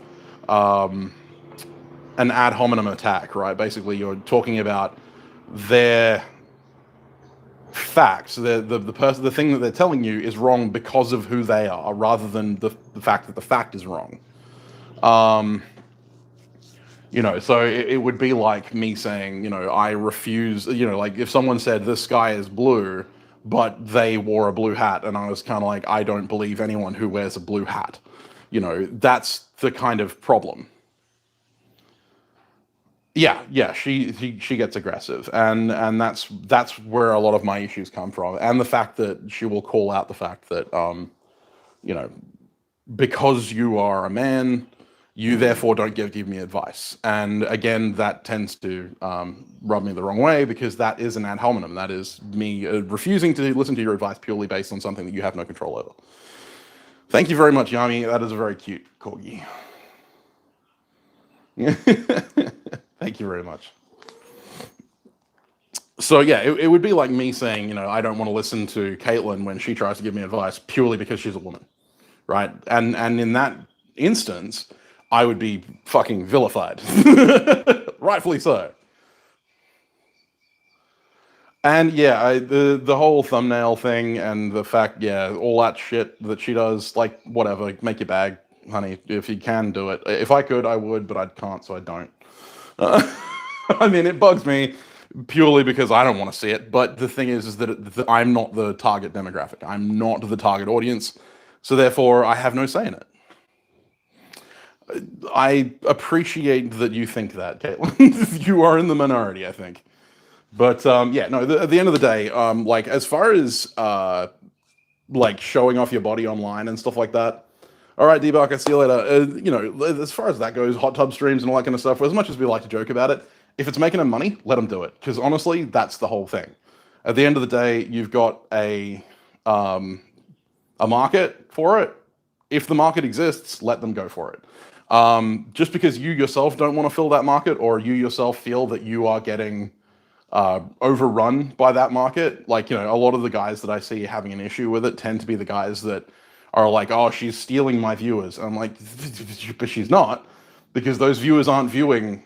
um, an ad hominem attack, right? Basically, you're talking about their facts. The person, the thing that they're telling you is wrong because of who they are, rather than the fact that the fact is wrong. Um, so it would be like me saying, I refuse, like if someone said the sky is blue, but they wore a blue hat, and I was kind of like, I don't believe anyone who wears a blue hat. That's the kind of problem. Yeah, she gets aggressive, and that's where a lot of my issues come from, and the fact that she will call out the fact that you know because you are a man, you therefore don't give me advice. And again, that tends to rub me the wrong way, because that is an ad hominem. That is me refusing to listen to your advice purely based on something that you have no control over. Thank you very much, Yami. That is a very cute corgi. Thank you very much. So yeah, it would be like me saying, I don't want to listen to Caitlin when she tries to give me advice purely because she's a woman, right? And in that instance, I would be fucking vilified, rightfully so. And yeah, the whole thumbnail thing and the fact, yeah, all that shit that she does, like whatever, make your bag, honey. If you can do it, if I could, I would, but I can't, so I don't. I mean, it bugs me purely because I don't want to see it. But the thing is that I'm not the target demographic. I'm not the target audience, so therefore I have no say in it. I appreciate that you think that, Caitlin. You are in the minority, I think. But yeah, no. At the end of the day, like as far as like showing off your body online and stuff like that. All right, Debug, I see you later. As far as that goes, hot tub streams and all that kind of stuff. As much as we like to joke about it, if it's making them money, let them do it. Because honestly, that's the whole thing. At the end of the day, you've got a market for it. If the market exists, let them go for it. Just because you yourself don't want to fill that market, or you yourself feel that you are getting overrun by that market, like, a lot of the guys that I see having an issue with it tend to be the guys that are like, oh, she's stealing my viewers. I'm like, but she's not, because those viewers aren't viewing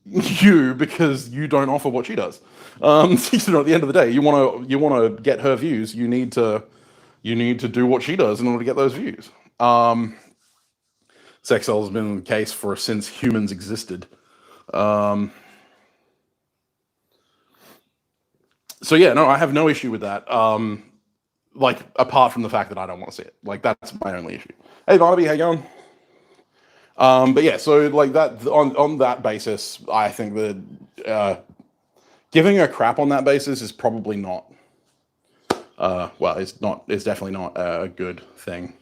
you because you don't offer what she does. At the end of the day, you want to get her views. You need to do what she does in order to get those views. Sex sell has been the case for since humans existed. So yeah, no, I have no issue with that. Like apart from the fact that I don't want to see it. Like that's my only issue. Hey Barnaby, how you going? But yeah, so like that on that basis, I think that giving a crap on that basis is probably not. Well, it's not. It's definitely not a good thing,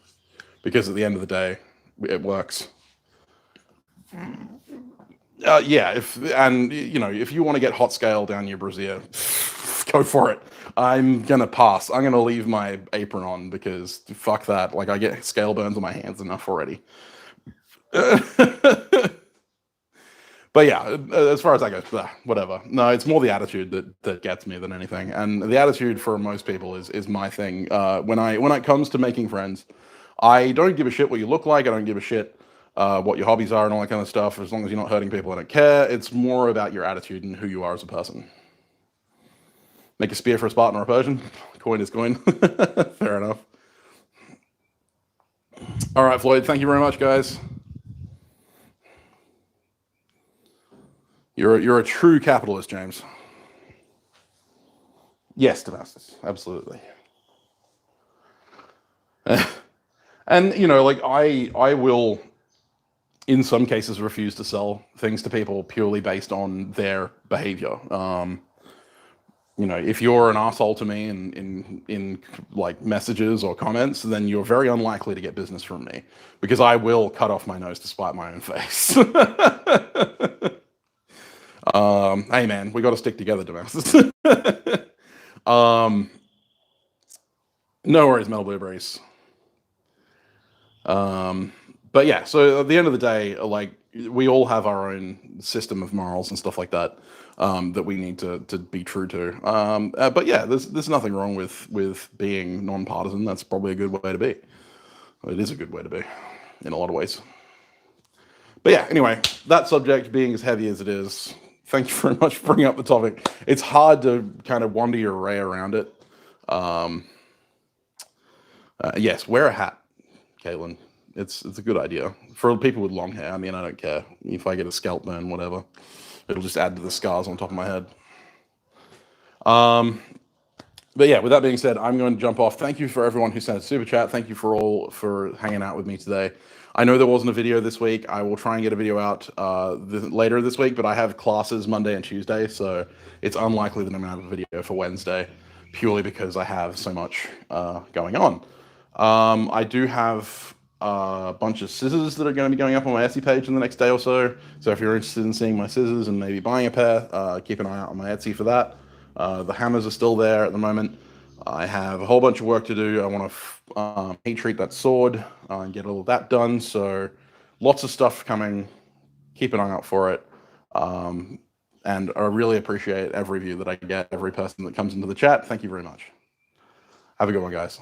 because at the end of the day, it works. Yeah, if you want to get hot scale down your brassiere, go for it. I'm gonna pass. I'm gonna leave my apron on, because fuck that. Like I get scale burns on my hands enough already. But yeah, as far as that goes, whatever. No, it's more the attitude that gets me than anything. And the attitude for most people is my thing. When it comes to making friends, I don't give a shit what you look like. I don't give a shit what your hobbies are and all that kind of stuff. As long as you're not hurting people, I don't care. It's more about your attitude and who you are as a person. Make a spear for a Spartan or a Persian. Coin is coin. Fair enough. All right, Floyd. Thank you very much, guys. You're a true capitalist, James. Yes, Damascus. Absolutely. And like I will, in some cases refuse to sell things to people purely based on their behavior. You know, if you're an asshole to me in like messages or comments, then you're very unlikely to get business from me, because I will cut off my nose to spite my own face. Hey man, we got to stick together, Damascus. No worries, Metal Blueberries. But yeah, so at the end of the day, like, we all have our own system of morals and stuff like that, that we need to be true to. But yeah, there's nothing wrong with being nonpartisan. That's probably a good way to be. It is a good way to be, in a lot of ways. But yeah, anyway, that subject being as heavy as it is, thank you very much for bringing up the topic. It's hard to kind of wander your way around it. Yes, wear a hat, Caitlin. It's a good idea for people with long hair. I mean, I don't care if I get a scalp burn, whatever. It'll just add to the scars on top of my head. But yeah, with that being said, I'm going to jump off. Thank you for everyone who sent a super chat. Thank you for hanging out with me today. I know there wasn't a video this week. I will try and get a video out later this week, but I have classes Monday and Tuesday, so it's unlikely that I'm going to have a video for Wednesday, purely because I have so much going on. I do have a bunch of scissors that are going to be going up on my Etsy page in the next day or so. So if you're interested in seeing my scissors and maybe buying a pair, keep an eye out on my Etsy for that. The hammers are still there at the moment. I have a whole bunch of work to do. I want to heat treat that sword and get all of that done. So lots of stuff coming. Keep an eye out for it. And I really appreciate every view that I get, every person that comes into the chat. Thank you very much. Have a good one, guys.